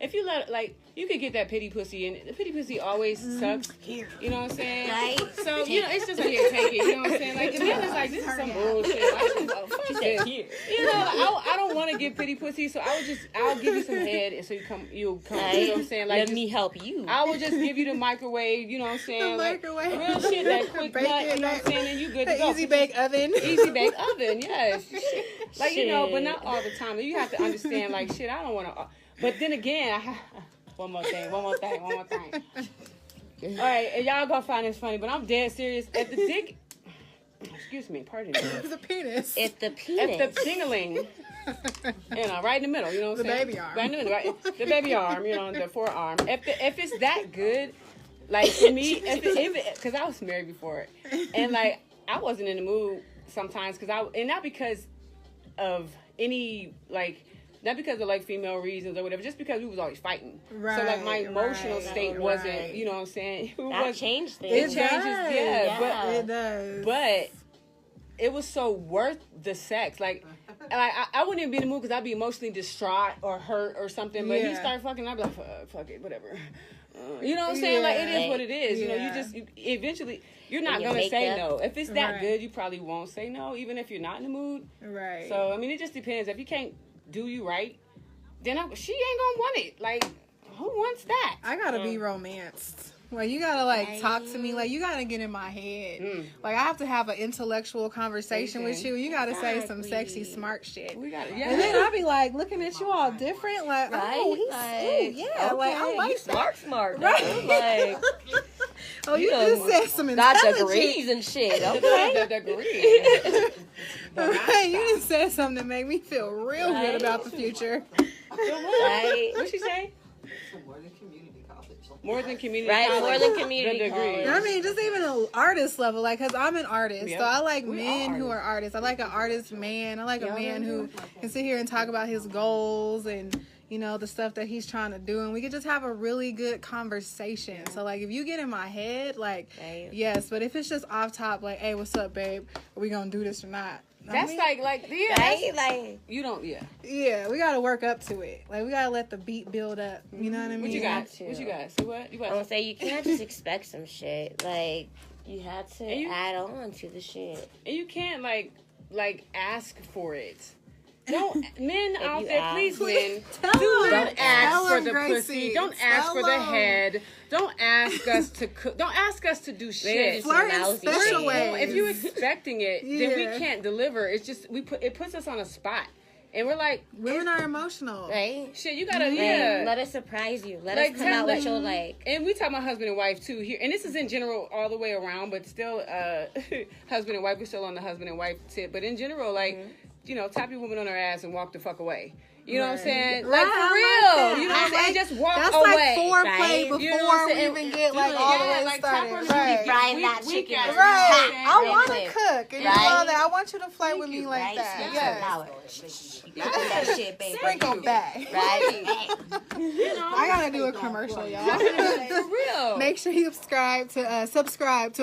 if you let, like, you could get that pity pussy, and the pity pussy always sucks. Here. You know what I'm saying? Right? So, it's just like, here, take it. You know what I'm saying? Like, and then it's like, this is some bullshit. Like, fuck this. I don't want to give pity pussy, so I'll give you some head, and so you'll come. You know what I'm saying? Like, Let me help you. I will just give you the microwave, you know what I'm saying? The like, microwave. real shit, that quick Bacon, nut, you know what I'm saying? And you good to The go. easy bake oven. Easy bake oven, yes. Like, but Shit. not all the time. You have to understand, like, shit, I don't want to. But then again, one more thing. All right, and y'all gonna find this funny, but I'm dead serious. If the dick, excuse me, pardon me. The penis. If the penis. If the dingling, right in the middle, you know what I'm The saying? baby arm. Right in the middle, right? The baby arm, the forearm. If it's that good, like for me, because I was married before, and like I wasn't in the mood sometimes, and not because of any like. Not because of like female reasons or whatever, just because we was always fighting. Right, so like my emotional right, state right. wasn't, you know what I'm saying? That changed It things. changes, does. yeah. It does. But it was so worth the sex. Like I wouldn't even be in the mood because I'd be emotionally distraught or hurt or something. But he Yeah. started fucking, I'd be like, fuck it, whatever. You know what I'm saying? Like, it is Yeah. what it is. You know, Yeah. eventually, you're not your going to say makeup. no. If it's that Right. good, you probably won't say no, even if you're not in the mood. Right. So, I mean, it just depends. If you can't do you right, then she ain't going to want it. Like, who wants that? I gotta be romanced. Like, you gotta like talk to me. Like, you gotta get in my head. Like, I have to have an intellectual conversation with you. You gotta say some sexy, Exactly. smart shit. We got it. And then I'll be like looking at you all different. Like, oh, he's Like, yeah. Like, I okay, like you that. smart. Right. Like, Oh, you you just said some got intelligent. degrees and shit. Okay. the degree. Right, you just said something that made me feel real Right. good about the future. Right. What'd she say? More than community college. More than community Right, college. more than community The degree. college. I mean, just even an artist level, like, cause I'm an artist, Yep. so I like We men are who are artists. I like an artist man. I like a man who can sit here and talk about his goals and, you know, the stuff that he's trying to do, and we could just have a really good conversation. So, like, if you get in my head, like, Right. yes, but if it's just off top, like, hey, what's up, babe? Are we gonna do this or not? That's I mean, like, yeah. that's- Right? Like, You don't, yeah. yeah, we gotta work up to it. Like, we gotta let the beat build up. You know what I mean? What you got? to. What you got? So what? You I'm got? gonna say you can't just expect some shit. Like, you have to And you- add on to the shit. And you can't like ask for it. Don't men out you there, ask. please, men, Tell do them. not ask Tell for them, the Gracie. pussy. Don't ask Tell for the them. head. Don't ask us to cook. Don't ask us to do shit. just Flirt in lousy special shit. ways. If you're expecting it, then we Yeah. can't deliver. It's just it puts us on a spot, and we're like, Women are emotional. Right? shit, you gotta, Like, yeah. let us surprise you. Let Like, us come out with tell- your, like, And we talk about husband and wife too here, and this is in general all the way around, but still, husband and wife. We're still on the husband and wife tip, but in general, like, you know, tap your woman on her ass and walk the fuck away. You know what I'm saying? Like, Right, for I real. like that. You know what I'm saying? Just walk That's away. like foreplay right? before You know what I'm we saying? even get like all the way like, started. tap her Right. frying we- that we chicken. got it. Right. I Real want to quick. cook. And Right. you know that. I want you to flirt with me like right? that. Sweet Yes. power. You put that shit, baby. Sprinkle back. Right? I gotta do a commercial, y'all. For real. Make sure you subscribe to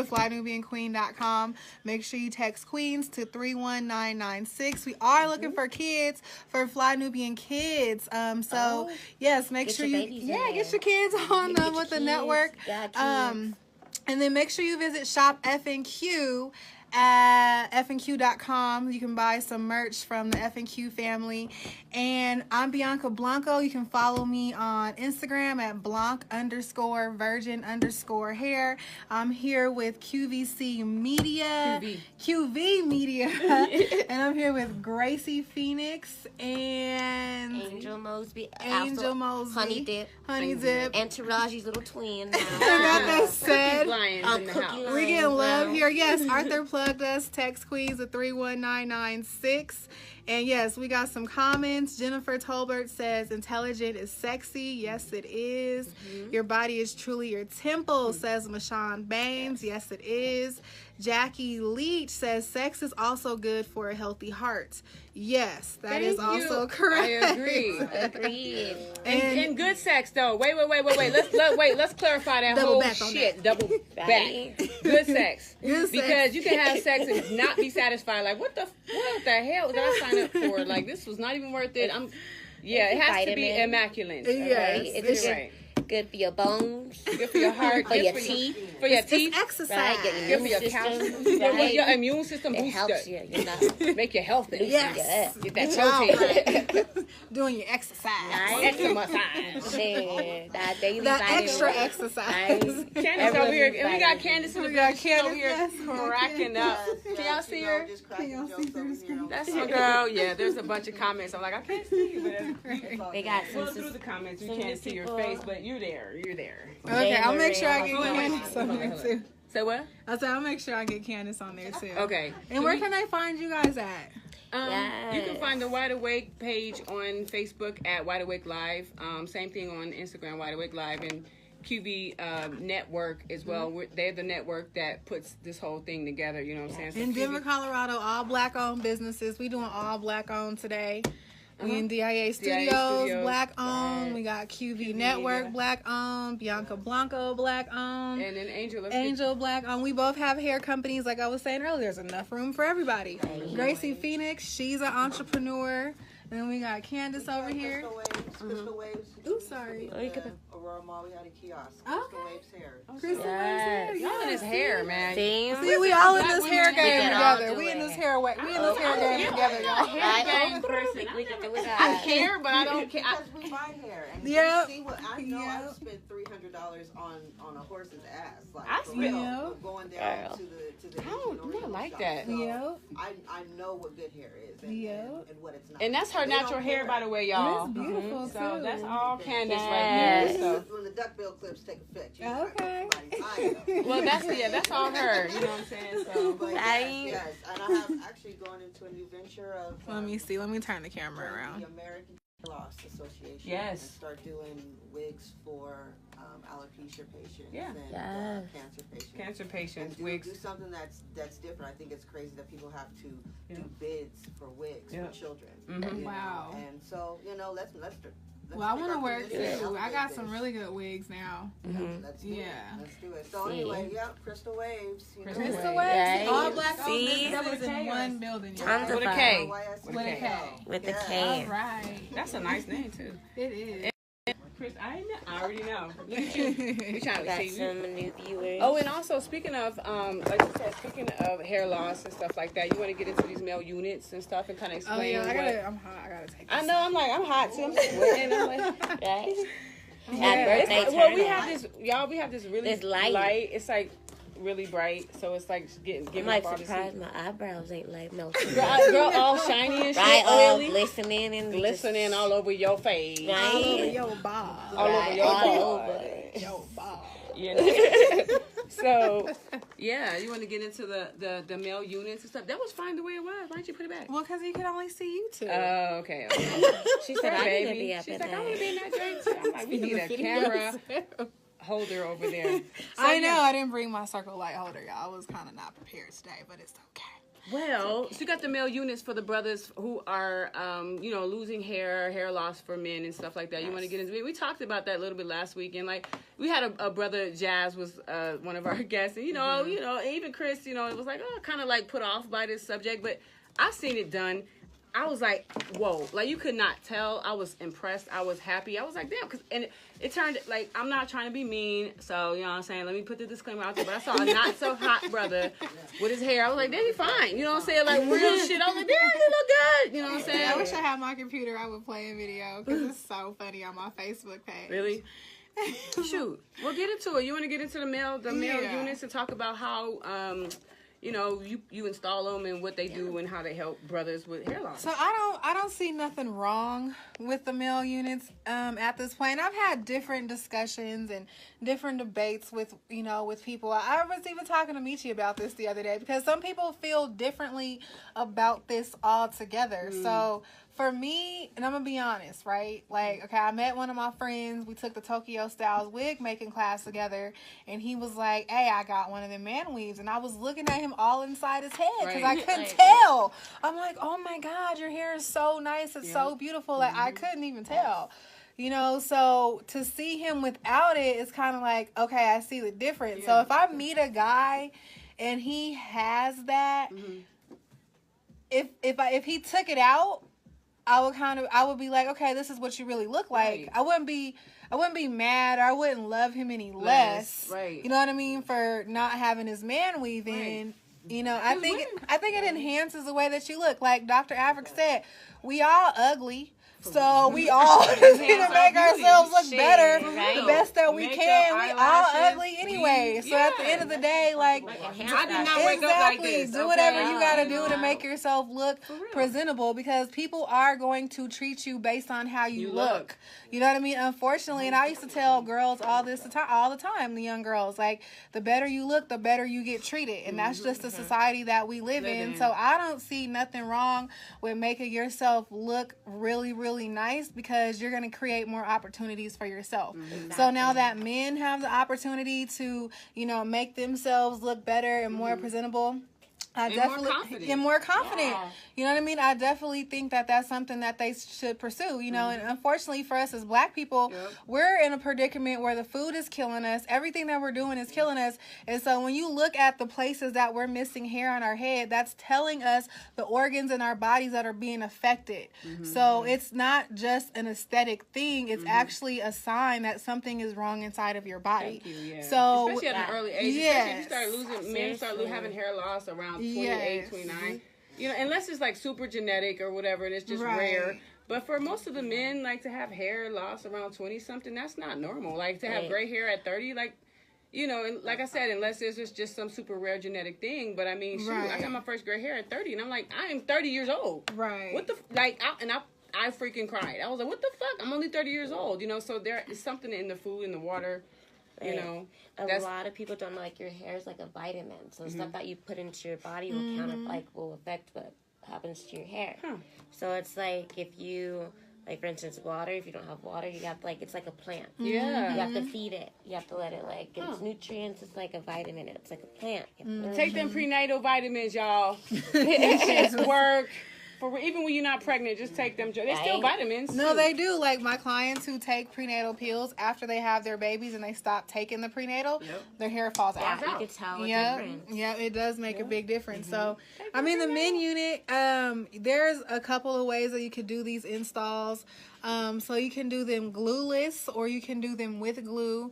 flynubianqueen.com. Make sure you text Queens to 31996. We are looking for kids for Fly Nubian Kids. So yes, make Get sure your you babies in get there. your kids on Get your with the kids. network. Got kids. And then make sure you visit Shop F&Q at fnq.com. You can buy some merch from the F&Q family. And I'm Bianca Blanco. You can follow me on Instagram at Blanc_virgin_hair. I'm here with QVC Media. QV Media. And I'm here with Gracie Phoenix and Angel Mosby. Angel also Mosby. Honey Dip. Honey Dip. And Taraji's little twin. I got that said. Lions in the Cookie house. Lions. We're getting love Wow. here. Yes, Arthur plugged us. Text Queens at 31996. And yes, we got some comments. Jennifer Tolbert says, intelligent is sexy. Yes, it is. Your body is truly your temple, says Mashawn Baines. Yes, it is. Jackie Leach says, sex is also good for a healthy heart. Yes, that is Thank you. also correct. I agree. Agreed. And good sex though. Wait. Let's clarify that Double whole back on shit. Double back. Right? Good sex. Good sex. Because you can have sex and not be satisfied. Like what the hell did I sign up for? Like this was not even worth it. It has to be Vitamin. immaculate. Yes. Okay? It's You're good. right. Good for your bones. Good for your heart. For good your for teeth. For your It's teeth. exercise. Right? Your Good for immune your system. calcium. Good for Right? your immune system It helps booster. you. You know. Make you healthy. Yes. Get that Good protein. Doing your exercise. Right? Extra massage. Shit, that daily The vitamin. extra exercise. Candace Everyone's over here, and we got excited. Candace in the We got back. She's over Candace, here yes, we got cracking up. Can y'all see her? Can y'all see through the screen? That's my girl. Yeah, there's a bunch of comments. I'm like, I can't see you, but They got well, some. through the comments, we some can't see your people- face, but you're there. You're there. Okay, I'll make sure I Jay get Marie. Candace on there too. So what? I said I'll make sure I get Candace on there too. Okay. And where can they find you guys at? You can find the Wide Awake page on Facebook at Wide Awake Live. Same thing on Instagram, Wide Awake Live, and QV Network as well. They're the network that puts this whole thing together. You know what I'm saying? So In QV Denver, Colorado, all black-owned businesses. We doing all black-owned today. We in DIA Studios, black-owned. Yes. We got QV QV, Network, yeah. black-owned. Bianca Blanco, black-owned. And then Angel. Angel black-owned. We both have hair companies. Like I was saying earlier, there's enough room for everybody. Gracie Phoenix, she's an entrepreneur. And then we got Candace over here. Crystal Waves. Ooh, sorry. Oh, you could- Aurora Mall, we had a kiosk. Okay. Crystal Waves Hair. Crystal Yes. Waves, Y'all in his hair, man. Same. See, we all in this Black hair women, we game can all together. do We in it. this hair game together, y'all. Right, perfect. We can do it. I care, but I don't care. Because we buy hair. And Yep. you see what I know. Yep. I've spent $300 on a horse's ass. Like, I for spent- real. Yep. Going down Girl. to the I don't like shop. that. So Yep. I know what good hair is and, Yep. and what it's not. And that's her They don't natural hair, care. by the way, And y'all. it's beautiful, So too. that's all Candace Yes. right there. So. When the duckbill clips take effect, you Okay. Well, that's all her. You know what I'm saying? So. But Right. yes, and I have actually gone into a new venture of Let me see. Let me turn the camera join around. the American Hair Loss Association. Yes. And start doing wigs for alopecia patients Yeah. and Yes. cancer patients. Cancer And patients, do wigs. something that's different. I think it's crazy that people have to Yeah. do bids for wigs Yeah. for children. Mhm. you know? Wow. And so let's Well, I make want to our wear position and too. I elevate got this. some really good wigs now. Mhm. Let's do Yeah. it. Let's do it. So See. anyway, yeah, Crystal Waves. You know. Crystal Crystal Waves. Waves, Right. all black owned See? businesses in one building. y'all. Tons of With a fun. K. YSL. With a K. With the Yeah. K. All right. That's a nice name too. It is. Chris, I already know. Look at you. We trying to Got see you. some new viewers. Oh, and also speaking of, like you said, speaking of hair loss and stuff like that, you want to get into these male units and stuff and kind of Oh explain yeah, what. I'm hot. I gotta take. I This. know. I'm like, I'm hot too. I'm sweating. I'm like, right? Yeah. At birthday well, we turn have on. this, y'all. We have this really This light. It's like really bright, so it's like I'm giving like up all this surprised heat. my eyebrows ain't like melting. Girl, all shiny and shit, Right, all oily, glistening and glistening just, all over your face, Right. All over your ball. all over Right, your all body. Your ball. You know? So, yeah, you want to get into the male units and stuff. That was fine the way it was. Why don't you put it back? Well, because he could only see you two. Oh, okay. She said, I need to be Baby. up She's at like, I want to be in night. that drink too. I'm like, we need a camera holder over there. So, I know. yeah. I didn't bring my circle light holder, y'all. I was kind of not prepared today, but it's okay. Well, so you got the male units for the brothers who are, losing hair loss for men and stuff like that. You want to get into it? We talked about that a little bit last week, and like we had a brother, Jazz was one of our guests, and even Chris, it was like kind of like put off by this subject, but I seen it done. I was like, whoa, like you could not tell. I was impressed. I was happy. I was like, damn, and it turned like, I'm not trying to be mean. So, you know what I'm saying? Let me put the disclaimer out there. But I saw a not so hot brother with his hair. I was like, damn, he fine. You know what I'm saying? Like real shit. I was like, damn, you look good. You know what I'm saying? I wish I had my computer. I would play a video because it's so funny on my Facebook page. Really? Shoot. Well, get into it. You want to get into the male Yeah. units and talk about how, you install them and what they do and how they help brothers with hair loss. So I don't see nothing wrong with the male units at this point. I've had different discussions and different debates with people. I was even talking to Michi about this the other day because some people feel differently about this altogether. So for me, and I'm gonna be honest, right? Like, okay, I met one of my friends. We took the Tokyo Styles wig making class together, and he was like, "Hey, I got one of them man weaves," and I was looking at him all inside his head because I Right. couldn't Like- tell. I'm like, "Oh my God, your hair is so nice. It's so beautiful." Like I couldn't even tell. So to see him without it, it's kind of like, okay, I see the difference. So if I meet a guy and he has that, if he took it out, I would be like, okay, this is what you really look like. Right. I wouldn't be mad, or I wouldn't love him any less. Right. You know what I mean? For not having his man weave in. I think it enhances the way that you look. Like Dr. Afric said, we all ugly. So we all just need to make ourselves look better, right. the best that we Makeup, can. We all eyelashes, ugly anyway. So at the end of the day, like I did not wake up like exactly, this. do whatever okay? you gotta do to make yourself look presentable, because people are going to treat you based on how you look. You know what I mean? Unfortunately, and I used to tell girls all the time, the young girls, like, the better you look, the better you get treated, and that's just the society that we live in. So I don't see nothing wrong with making yourself look really, really nice, because you're going to create more opportunities for yourself. So now that men have the opportunity to, make themselves look better and more presentable, And more confident. And more confident. Yeah. You know what I mean? I definitely think that that's something that they should pursue, you know, and unfortunately for us as black people, we're in a predicament where the food is killing us. Everything that we're doing is killing us. And so when you look at the places that we're missing hair on our head, that's telling us the organs in our bodies that are being affected. So it's not just an aesthetic thing. It's actually a sign that something is wrong inside of your body. Thank you, yeah. So especially at an early age, especially if you start losing, men start Seriously. having hair loss around 28, 29. You know, unless it's like super genetic or whatever, and it's just rare. But for most of the men, like to have hair loss around 20 something, that's not normal. Like to have gray hair at 30, like, you know, and like I said, unless there's just some super rare genetic thing. But I mean, shoot, I got my first gray hair at 30, and I'm like, I am 30 years old. Right. What the I freaking cried. I was like, what the fuck? I'm only 30 years old, you know. So there is something in the food, in the water. You know, a lot of people don't know, like, your hair is like a vitamin. So stuff that you put into your body will affect what happens to your hair. So it's like if you, like, for instance, water. If you don't have water, you have it's like a plant. Yeah. You have to feed it. You have to let it get its nutrients. It's like a vitamin. It's like a plant. Take them prenatal vitamins, y'all. It work. For even when you're not pregnant, just take them. They're still vitamins. No, they do. Like my clients who take prenatal pills after they have their babies and they stop taking the prenatal, their hair falls out. You can tell a difference. Yeah, it does make a big difference. So, I mean, the men unit, there's a couple of ways that you could do these installs. So you can do them glueless, or you can do them with glue,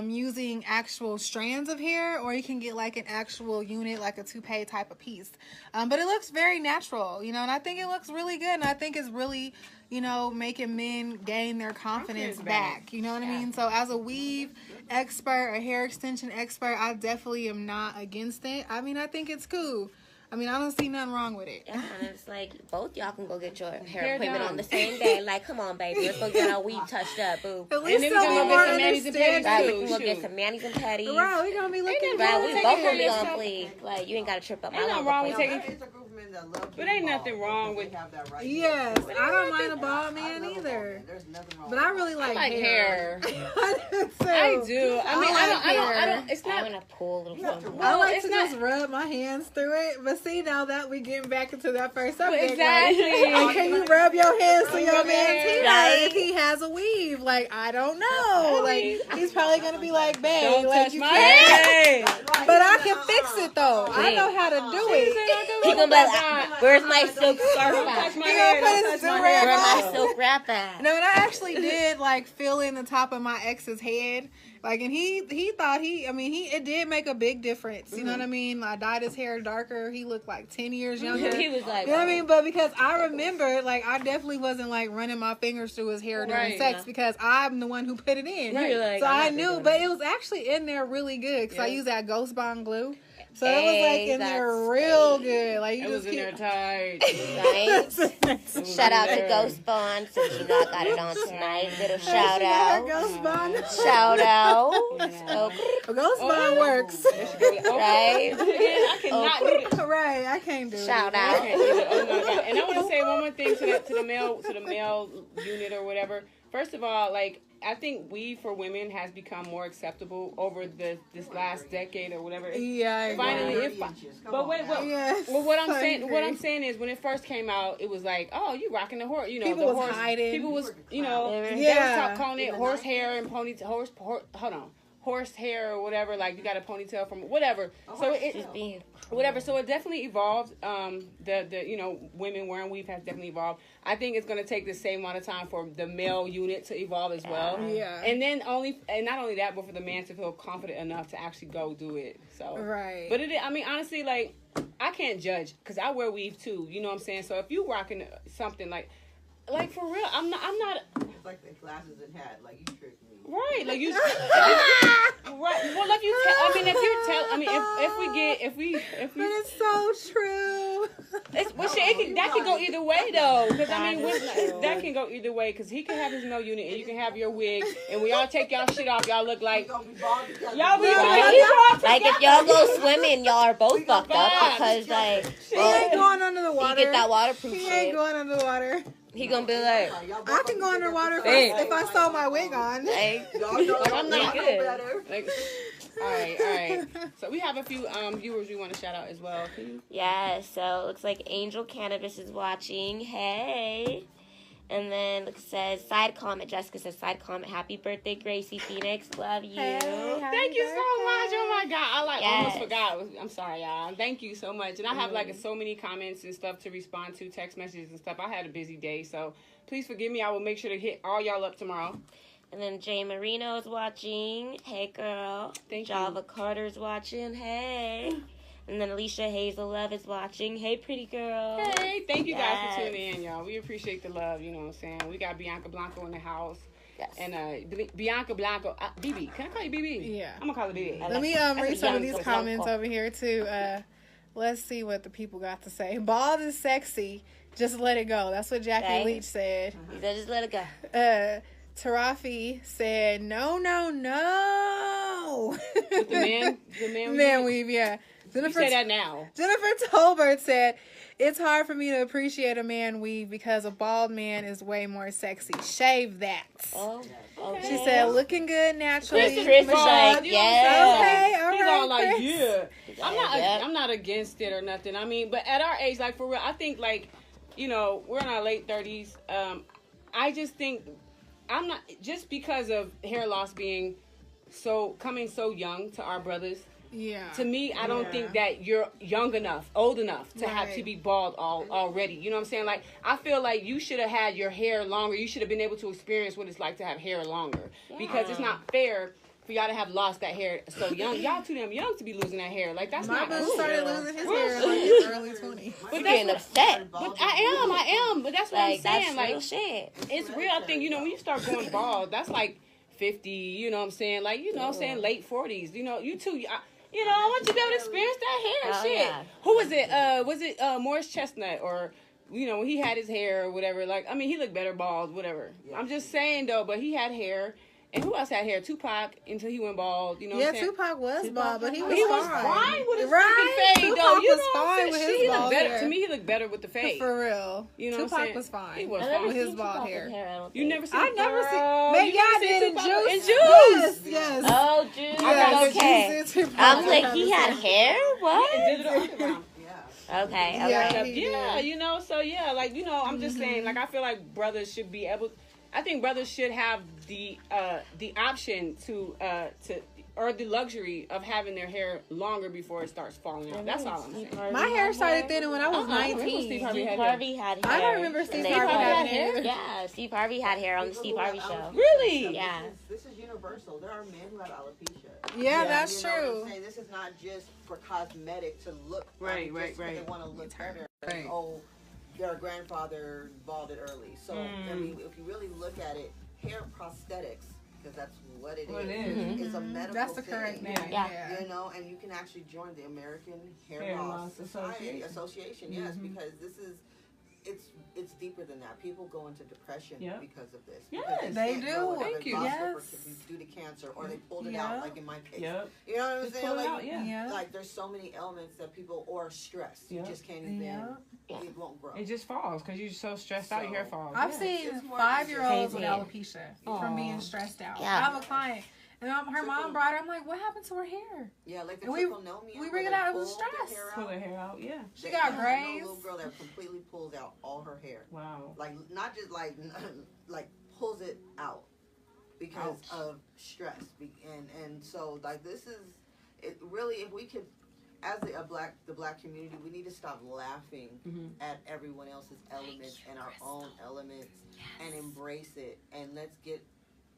using actual strands of hair, or you can get like an actual unit, like a toupee type of piece. But it looks very natural, you know, and I think it looks really good. And I think it's really, you know, making men gain their confidence back. You know what I mean? So as a weave expert, a hair extension expert, I definitely am not against it. I mean, I think it's cool. I mean, I don't see nothing wrong with it. Yeah, and it's like both y'all can go get your hair Hair appointment done. on the same day. Like, come on, baby, let's go get our weave touched up, boo. At least then we they'll can be go more get some manis and understanding. pedis, Right, we too. can go get Shoot. some manis and petties. Right, we gonna be looking Right, we good. both care gonna of be on yourself. fleek. Like, you ain't gotta trip up my Ain't nothing little wrong with appointment. taking- There is a group of men that love But ain't nothing wrong with. they have that right. Yes, I don't mind a I bald man love a bald either. man. There's nothing wrong But with I really I like like hair. I do too. I do. I mean, I don't. It's I not. want to pull a little something. I like it's to not- just rub my hands through it, but see, now that we getting back into that first subject, Exactly. like, can you rub your hands through your Rub your man's hair. hair Right. if he has a weave? Like, I don't know. Like, he's probably gonna be like, babe, Don't like touch you my can't. head. But I can fix it though. I know how to do it. He gonna be like, where's my silk scarf Don't at? touch my He hair. gonna put Don't his touch my do-rag hair. Where my on. silk wrap at? No, and I actually did like fill in the top of my ex's head, like, and he thought it did make a big difference. You know what I mean? I dyed his hair darker. He looked like 10 years younger. He was like, You know what I mean? But because I remember, like, I definitely wasn't like running my fingers through his hair during Right. sex because I'm the one who put it in. Right. You're like, So I'm I not knew, doing but that. it was actually in there really good because I Yeah. used that Ghost Bond glue. So it was like in there that's real good. Like, you It was just in there keep. tight. Right? Shout out to Ghost Bond, since you know I got it on tonight. Little shout out. Ghost Bond. Shout out. Yeah. Oh, Ghost Bond works. right? I cannot do this. Right, I can't do Shout it. out. Oh my God. And I want to say one more thing to the male unit or whatever. First of all, like, I think weave for women has become more acceptable over this last decade or whatever. Yeah, I agree. Finally, but wait, Yes, well, what I I'm agree. saying is, when it first came out, it was like, oh, you rocking the horse, you know, People the was horse. hiding. People was, you know, they Yeah. was calling it horse hair and ponytail, horse hair or whatever. Like, you got a ponytail from whatever. So it, Just being. whatever. So it definitely evolved. The you know, women wearing weave has definitely evolved. I think it's going to take the same amount of time for the male unit to evolve as well. Yeah. And then not only that, but for the man to feel confident enough to actually go do it. So. Right. But I mean, honestly, like, I can't judge because I wear weave too. You know what I'm saying? So if you rocking something like for real, I'm not. It's like the glasses and hat. Like, you tricked me. Right, like you. Right. Well, if you tell, if we, But it's so true. that can go either way though. Because I mean, that can go either way. Because he can have his no unit, and you can have your wig, and we all take y'all shit off. Y'all look like Gonna be bald together. y'all be Right? Like, if y'all go swimming, y'all are both fucked up Bye. because, like, He ain't going under the he water. get that waterproof He ain't shit. going under the water. He gonna be like, I can go underwater Hey. if I sew my wig on. hey, Y'all know, I'm not y'all know good. better. like. All right. So we have a few viewers we want to shout out as well. Yeah, so it looks like Angel Cannabis is watching. Hey. And then it says, side comment, Jessica says, side comment, happy birthday, Gracie Phoenix. Love you. Hey, Thank you so much. Oh my God. I almost Yes. forgot. I'm sorry, y'all. Thank you so much. And I have so many comments and stuff to respond to, text messages and stuff. I had a busy day, so please forgive me. I will make sure to hit all y'all up tomorrow. And then Jay Marino is watching. Hey, girl. Thank you. Java Carter's watching. Hey. And then Alicia Hazel Love is watching. Hey, pretty girl. Hey, thank you guys for Yes. tuning in, y'all. We appreciate the love, you know what I'm saying? We got Bianca Blanco in the house. Yes. And Bianca Blanco, BB. Can I call you BB? Yeah. I'm going to call her BB. Let me That's a read some of young these voice, comments young over here too. Let's see what the people got to say. Bald is sexy. Just let it go. That's what Jackie Okay. Leach said. He said, just let it go. Tarafi said, no. With the man Man weave, yeah. You say that now. Jennifer Tolbert said, it's hard for me to appreciate a man weave because a bald man is way more sexy. Shave that. Oh, okay. She said, looking good naturally. Chris was like, You know what I'm yeah. saying? Okay, all He's right, all like, Chris. yeah. Yeah. I'm not against it or nothing. I mean, but at our age, like for real, I think like, you know, we're in our late 30s. I just think I'm not just because of hair loss being coming so young to our brothers. Yeah. To me, I don't think that you're young enough, old enough to have Right. to be bald already. You know what I'm saying? Like, I feel like you should have had your hair longer. You should have been able to experience what it's like to have hair longer. Because it's not fair for y'all to have lost that hair so young. Y'all too damn young to be losing that hair. Like, that's My not boo cool. started losing his hair in Real like shit. his early 20s. You're getting upset. But I am. But that's what Like, I'm saying. that's Like, real shit. it's real. I think, you know, when you start going bald, that's like 50, you know what I'm saying? Like, you know what I'm saying? Late 40s. You know, you too. You know, I want you to be able to experience that hair Oh, shit. yeah. Who was it? Was it Morris Chestnut or, you know, when he had his hair or whatever? Like, I mean, he looked better bald, whatever. I'm just saying, though, but he had hair. And who else had hair? Tupac until he went bald. You know what I'm saying? Tupac was bald, but he was fine with his Right? fucking fade, Tupac though. You was know what I'm fine saying? with Shit, his he looked bald better. hair. To me, he looked better with the fade. For real. You know what I'm Tupac saying? was fine. He was I never fine. with his seen bald Tupac hair. with I don't You think. never seen I've never seen. Girl, Man, you y'all never seen did in Tupac Juice. in Juice. Yes. Oh, dude. Yes. Okay. Juice and Tupac. I'm like, he had hair? What? Digital Underground. Okay. Yeah. Okay. He Yeah, did. you know, so yeah, like, you know, I'm just saying, like, I feel like brothers should be able, I think brothers should have the option to or the luxury of having their hair longer before it starts falling out. That's all I'm saying. My hair started thinning when I was I remember 19. Steve Steve hair. Harvey had hair. I don't remember Steve They Harvey put- having hair. Yeah, Steve Harvey had hair on the Steve Harvey show. Really? Yeah. This is universal. There are men who have alopecia. Yeah, that's You know what true. I'm saying? This is not just for cosmetic to look Right, just right, because right. They want to look better. Right. Oh, their grandfather balded early. So I mean, if you really look at it, hair prosthetics, because that's what it is a medical That's the thing. correct name. Yeah. Yeah. You know, and you can actually join the American Hair, Hair Loss Loss Society Association. Yes, because this is it's deeper than that. People go into depression Yep. because of this. Yes. Because They can't do. go whether Thank it's you. lost Yes. due to cancer or they pulled it Yeah. out, like in my case. Yep. You know what I'm Just saying? pull it Like, out, yeah. Yeah. like there's so many elements that people or stress. Yeah. You just can't even. Yeah. It won't grow. It just falls because you're so stressed out, your hair falls. I've Yeah. seen It's more 5-year-olds with crazy. alopecia from being stressed out. Yeah. I have a client, and her mom brought her. I'm like, what happened to her hair? Yeah, like the And we- trichomonium. we where bring it they out, it was pull the stress. hair Pull out. their hair out, yeah. She got I know grays. a little girl that completely pulls out all her hair. Wow. Like not just like like pulls it out because of stress. And so like this is it really, if we could, as the black community, we need to stop laughing at everyone else's elements and our own elements and embrace it, and let's get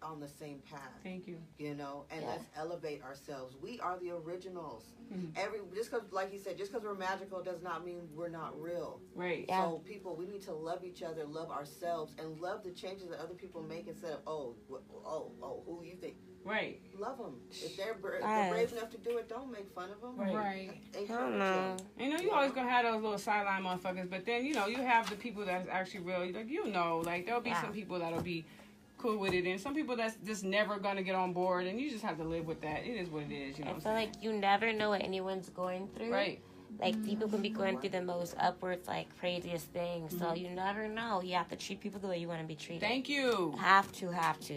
on the same path. Thank you. You know, and Yeah. let's elevate ourselves. We are the originals. Mhm. Just because, like you said, just because we're magical does not mean we're not real. Right. Yeah. So people, we need to love each other, love ourselves, and love the changes that other people make instead of who you think. Right. Love them. If they're Yes. brave enough to do it, don't make fun of them. Right. Right. I don't know. You know, you always gonna have those little sideline motherfuckers, but then, you know, you have the people that's actually real. Like, you know, like, there'll be Yeah. some people that'll be cool with it, and some people that's just never gonna get on board, and you just have to live with that. It is what it is, you know I what feel I'm saying? like you never know what anyone's going through. Right. Like, people can be going through the most upwards, like, craziest things. So you never know. You have to treat people the way you want to be treated. Thank you. Have to.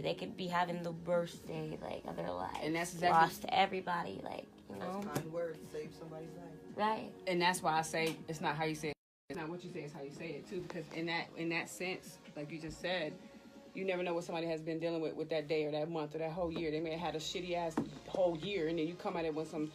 They could be having the worst day, like, of their lives. And that's exactly... Lost to everybody, like, you know. That's kind words save somebody's life. Right. And that's why I say it's not how you say it. It's not what you say, it's how you say it, too. Because in that sense, like you just said, you never know what somebody has been dealing with that day or that month or that whole year. They may have had a shitty-ass whole year, and then you come at it with some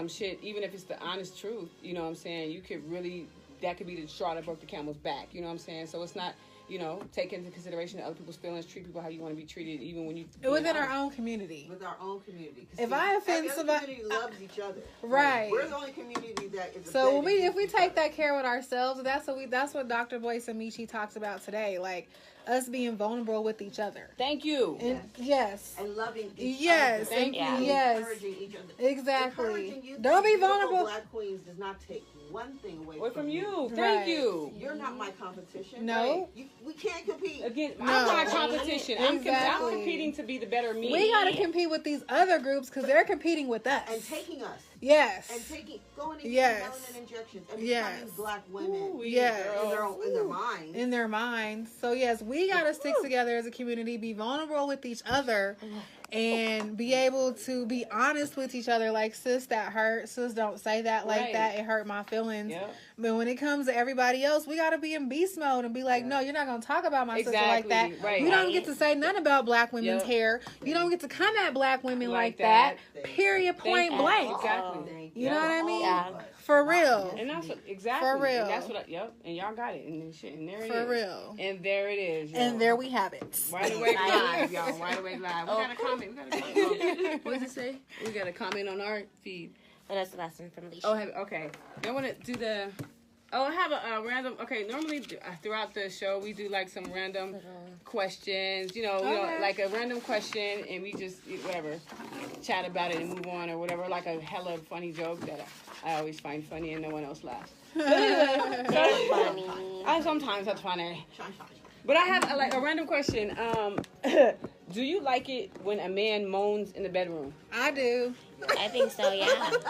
shit, even if it's the honest truth, you know what I'm saying? You could really, that could be the straw that broke the camel's back, you know what I'm saying? So it's not, you know, take into consideration other people's feelings, treat people how you want to be treated, even when you... Within our own community. With our own community. If I offend somebody... community loves each other. Right. We're the only community that is... So if we take that care with ourselves, that's what Dr. Boyce Amici talks about today. Like, us being vulnerable with each other. Thank you. And, yes. And loving each yes. other. Thank you. Yes. Encouraging each other. Exactly. Encouraging you Don't be beautiful vulnerable. Black queens does not take one thing away from you. Right. Thank you. You're not my competition. No. Right? We can't compete. Again, No. I'm not competition. I'm Exactly. competing to be the better me. We got to compete with these other groups because they're competing with us. And taking us. Yes. And going and Yes. getting melanin injections. And Yes. becoming black women. Ooh, Yes. In their minds. In their minds. So yes, we gotta stick together as a community, be vulnerable with each other, and be able to be honest with each other. Like, sis, that hurt. Sis, don't say that like Right. that. It hurt my feelings. Yep. But when it comes to everybody else, we gotta be in beast mode and be like, no, you're not gonna talk about my sister like that. Right. You don't get to say nothing about black women's Yep. hair. You don't get to come at black women like Like that. that. Period. Point Thank you. blank. Exactly. You know what I mean? Yeah. For real. And that's what, exactly. For real. And that's what yep. And y'all got it. And shit. And there it is. For real. And there it is. Y'all. And there we have it. Wide Awake Live, y'all. Wide Awake Live. We got a comment. What does it say? We got a comment on our feed. And that's the last one from Alicia. Oh, okay. I want to do the... Oh, I have a random... Okay, normally throughout the show, we do like some random questions. You know, like a random question, and we just, whatever, chat about it and move on or whatever. Like a hella funny joke that I always find funny and no one else laughs. Funny. Sometimes that's funny. But I have like a random question. Do you like it when a man moans in the bedroom? I do. I think so, yeah. Yep.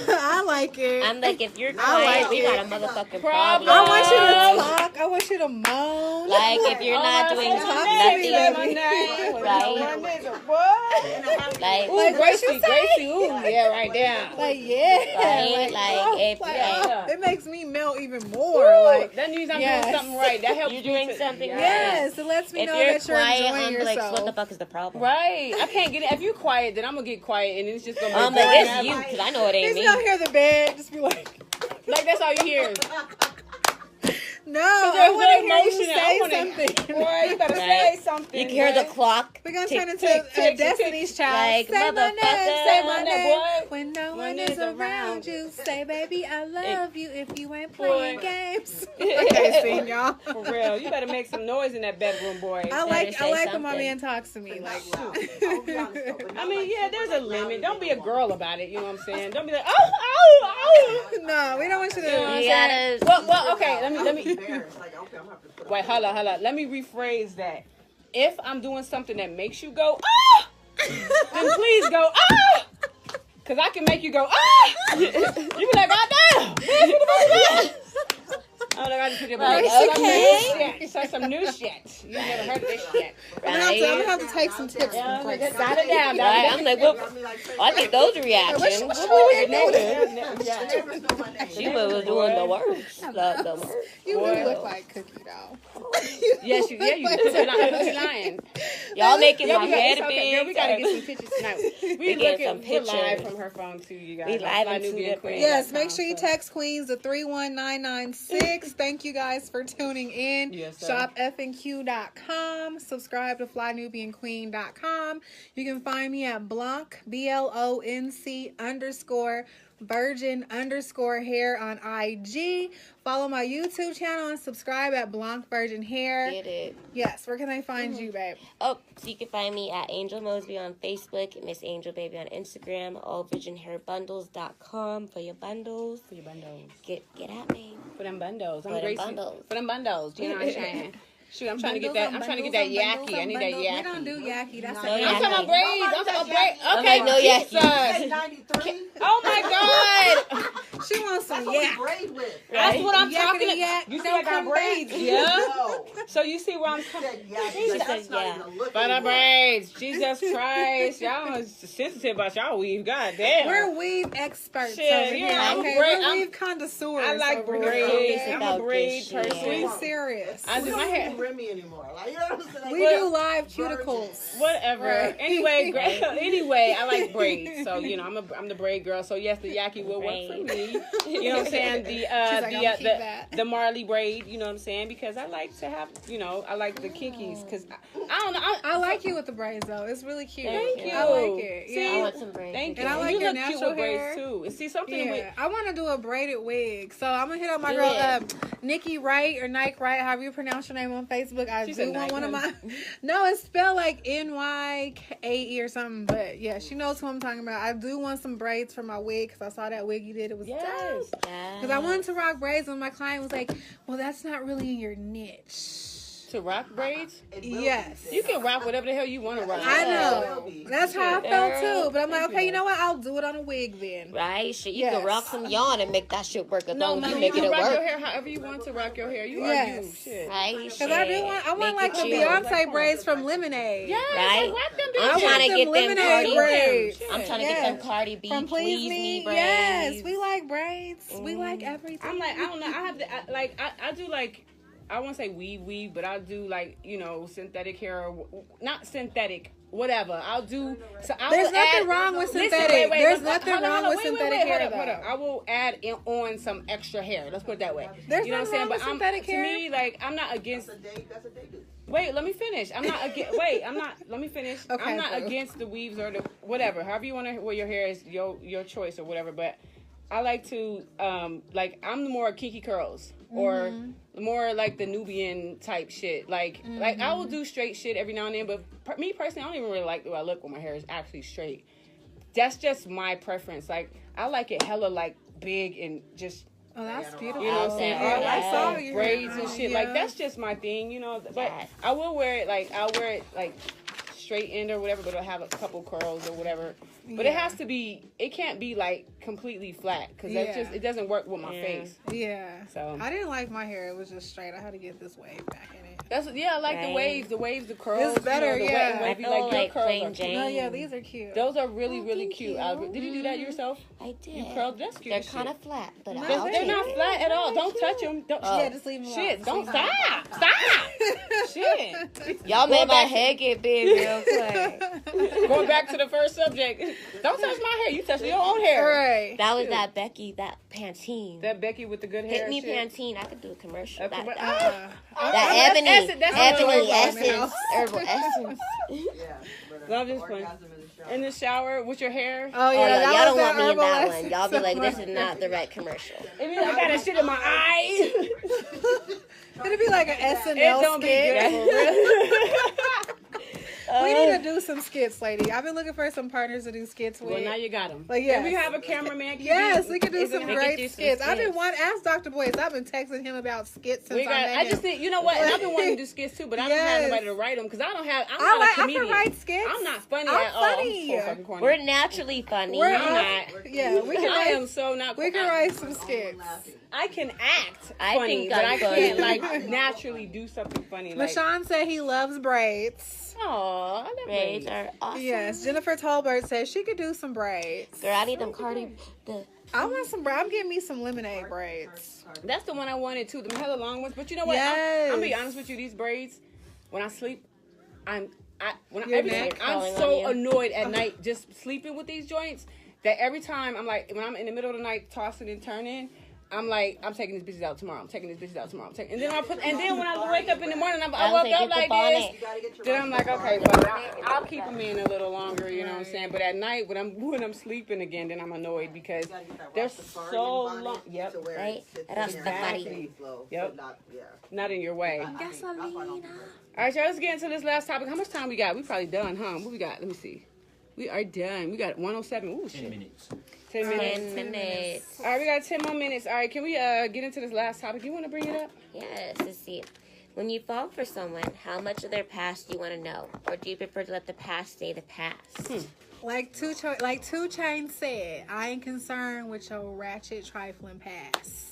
I like it. I'm like, if you're quiet, like we it. got a motherfucking problem. I want you to talk. I want you to moan. Like, if you're not doing nothing, Right. like, Ooh, Gracie, ooh, yeah, right there. Like, yeah. It makes me melt even more. Like, that means I'm yes. doing something right. That helps you're me doing to- something yes, it lets me If know you're that you're quiet, enjoying I'm like, yourself. what the fuck is the problem? Right. I can't get it. If you're quiet, then I'm going to get quiet, and it's just going to be I'm like, boring. it's you, because I know it ain't He's me. gonna hear the bed, just be like, Like, that's all you hear. no, there's I want to no hear you emotion. say I wanna- something. Boy, you better Right. say something. You can hear the clock. We're gonna tick, turn into tick, tick, Destiny's Child. Like, say my name, motherfucker. say my That name. boy. When no When one it's is around around. you, say, baby, I love you if you ain't Boy. playing games. Okay, sing, y'all. For real. You better make some noise in that bedroom, boy. I like say when my something. man talks to me. Like, I mean, yeah, there's a limit. Don't be a girl about it. You know what I'm saying? Don't be like, oh. no, we don't want you to. You gotta... Well, okay. Let me. Wait, hold on. Let me rephrase that. If I'm doing something that makes you go, then please go, because I can make you go, you be like, God damn, bitch, what the fuck is that? Oh, I just put it Like, okay. So some new shit. You never heard of this shit. I'm gonna have to take some tips from Grace. Got it down. Right, I'm like, what? I get those reactions. She was doing the worst. The worst. You do look like Cookie Doll. Yes, you do. Lying. Y'all making Yeah, my we got, head it's okay, big. girl, we gotta get some pictures tonight. We getting some we're live pictures. from her phone too, you guys. We live in Nubian two different- Queen. Yes, make sure you text Queens to 31996. Thank you guys for tuning in. Yes, sir. ShopFNQ.com. Subscribe to FlyNubianQueen.com. You can find me at Blanc, BLONC _virgin _hair on IG. Follow my YouTube channel and subscribe at Blanc Virgin Hair. Get it. Yes, where can they find you, babe? Oh, so you can find me at Angel Mosby on Facebook, Miss Angel Baby on Instagram, allvirginhairbundles.com for your bundles. For your bundles. Get at me. For them bundles. I'm For them Gracie. bundles. For them bundles. You know what I'm saying? Shoot, I'm trying to get Bundles that. on I'm trying to get bundles that on bundles yaki. I on need that bundles. yaki. We don't do yaki. That's No a I'm talking about yaki. braids. I'm talking about braids. Okay, Okay, no yaki. Jesus. 93. Oh my God. She wants some That's what we yak. braid with. That's what I'm Yakety talking yak, about. You see, don't I got come braids. back. Yeah. No. So you see where I'm You coming. said yeah. She That's said not yeah. even a look By the anymore. braids. Jesus Christ. Y'all are sensitive about y'all weave. God damn. We're weave experts Shit, over here. yeah, I'm Okay, great. we're I'm- weave connoisseurs. I like over here, braids. okay? I'm a About braid this shit. person. We serious. I We do don't my even hair. do Remy anymore. Like, you know what I'm saying? We Like, do live cuticles. Whatever. Right. Anyway, anyway, I like braids. So you know, I'm the braid girl. So yes, the yaki will work for Braid. me. You know what I'm saying? The She's like, I'ma keep that. the Marley braid. You know what I'm saying? Because I like to have, you know, I like the kinkies. Because I don't know. I like you with the braids though. It's really cute. Thank you. I like it. See, Yeah. I want some braids. Thank you. And I like you your look cute natural with hair. braids too. And see something Yeah, with. I want to do a braided wig. So I'm gonna hit up my Do girl, it. Nikki Wright or Nike Wright, however you pronounce your name on Facebook. I She do said want Nike, one of huh? my. No, it's spelled like NYKE or something. But yeah, she knows who I'm talking about. I do want some braids for my wig because I saw that wig you did. It was Yes. dope. Because I wanted to rock braids, and my client was like, "Well, that's not really in your niche." To rock braids, it will be Yes. said. you can rock whatever the hell you want to rock. I It know. will be. That's how I Girl, felt too. But I'm like, thank okay, you. you know what? I'll do it on a wig then. Right? Shit, you Yes. can rock some yarn and make that shit work. As No, long as man, you make you it can rock your work. hair however you want to rock your hair. You are you. Yes. Shit. Right? Because I want like the cute. Beyonce braids from Lemonade. Yes, Right? rock them I'm bitches. trying to them get them lemonade Cardi. braids. I'm trying to get Yes. them Cardi B, From Please Me braids. Yes, we like braids. We like everything. I'm like, I don't know. I have to I do like, I won't say weave, but I'll do like, you know, synthetic hair, or not synthetic, whatever. I'll do. So I There's will nothing add, wrong with listen, synthetic. wait, There's let's- nothing hold on, wrong hold on, with wait, synthetic hair, hold up. though. I will add on some extra hair. Let's put it that way. There's you know what nothing I'm saying? wrong But with synthetic to hair. me, like, I'm not against. That's a day do. Wait, let me finish. I'm not against. Wait, I'm not. Let me finish. Okay, I'm not boo. against the weaves or the whatever. However you want to wear your hair is your choice or whatever. But I like to like I'm the more kinky curls or more like the Nubian type shit. Like I will do straight shit every now and then. But me personally, I don't even really like the way I look when my hair is actually straight. That's just my preference. Like I like it hella like big and just. Oh, that's beautiful. You know what I'm saying? Oh, Or I like saw you. braids and shit. Like Yeah. that's just my thing, you know. But Yes. I will wear it like I'll wear it like straight end or whatever, but it'll have a couple curls or whatever. But it Yeah. has to be. It can't be like completely flat because Yeah. that's just it doesn't work with my Yeah. face. Yeah. So I didn't like my hair. It was just straight. I had to get this wave back in it. that's I like Right. the waves, the curls. It's better, you know, the yeah. wet and I wavy, feel like, your like curls plain are cute. Jane. Oh yeah, these are cute. Those are really Oh, really thank cute. you. Did you do that yourself? I did. You curled. That's cute. They're as shit. kind of flat, but No, I'll They're take not it. flat at all. Don't touch them. Don't. Oh. Yeah, just leave them alone. Shit! Just Don't leave 'em alone. stop! Shit! Y'all Going made my back to- head get big real quick. Going back to the first subject. Don't touch my hair. You touch your own hair. Right. That was that Becky, that Pantene. That Becky with the good hair. Hit me shit. Pantene. I could do a commercial. Okay, That, but- that, Uh, that ebony, that's ebony herbal essence, herbal essence. Yeah. But No, I'm just playing. In the shower with your hair. oh Oh, yeah, no, that y'all don't was want me in herbal that essence one. Y'all be like, this is somewhere. not the right commercial. I mean, I got that shit in my eye. It'd be like an It SNL don't be skit. good. We need to do some skits, lady. I've been looking for some partners to do skits with. Well, now you got them. Like, If yes. we have a cameraman. Yes, we could do Is it- some we great do some skits. I've been skits. wanting ask Dr. Boyce. I've been texting him about skits since We got. I met I just him. think you know what. And I've been wanting to do skits too, but I don't have Yes. nobody to write them because I don't have. I'm I not like. a I comedian. can write skits. I'm not funny I'm at all. funny. I'm so fucking corny. We're naturally funny. We're I'm all- not. Yeah, we can I write. am so not. We can write some skits. I can act I funny, think but I'm I can't funny. like naturally do something funny. Like, LaShawn said he loves braids. oh, I love Braids braids. are awesome. Yes, Jennifer Tolbert said she could do some braids. Girl, I need them Cardi. The I want some. I'm getting me some lemonade braids. That's the one I wanted too. The hella long ones. But you know what? Yes. I'm gonna be honest with you. These braids, when I sleep, Your every neck time, I'm falling so on you. annoyed at night just sleeping with these joints that every time I'm like, when I'm in the middle of the night tossing and turning, I'm like, I'm taking these bitches out tomorrow. I'm taking these bitches out tomorrow. And then when I wake up in the morning, I I'm woke taking up the like bonnet. this. Then I'm like, okay, but I'll keep them in a little longer. You know what I'm saying? But at night when I'm sleeping again, then I'm annoyed because they're so long. Yep, Right? Exactly. Yep. Yeah. not in your way. Gasolina. All right, y'all, let's get into this last topic. How much time we got? We probably done, huh? What we got? Let me see. We are done. We got 107. Ooh, 10 shit. minutes. 10 minutes. 10 minutes. All right, we got 10 more minutes. All right, can we get into this last topic? You want to bring it up? Yes, let's see. When you fall for someone, how much of their past do you want to know? Or do you prefer to let the past stay the past? Like Two Chainz said, I ain't concerned with your ratchet trifling past.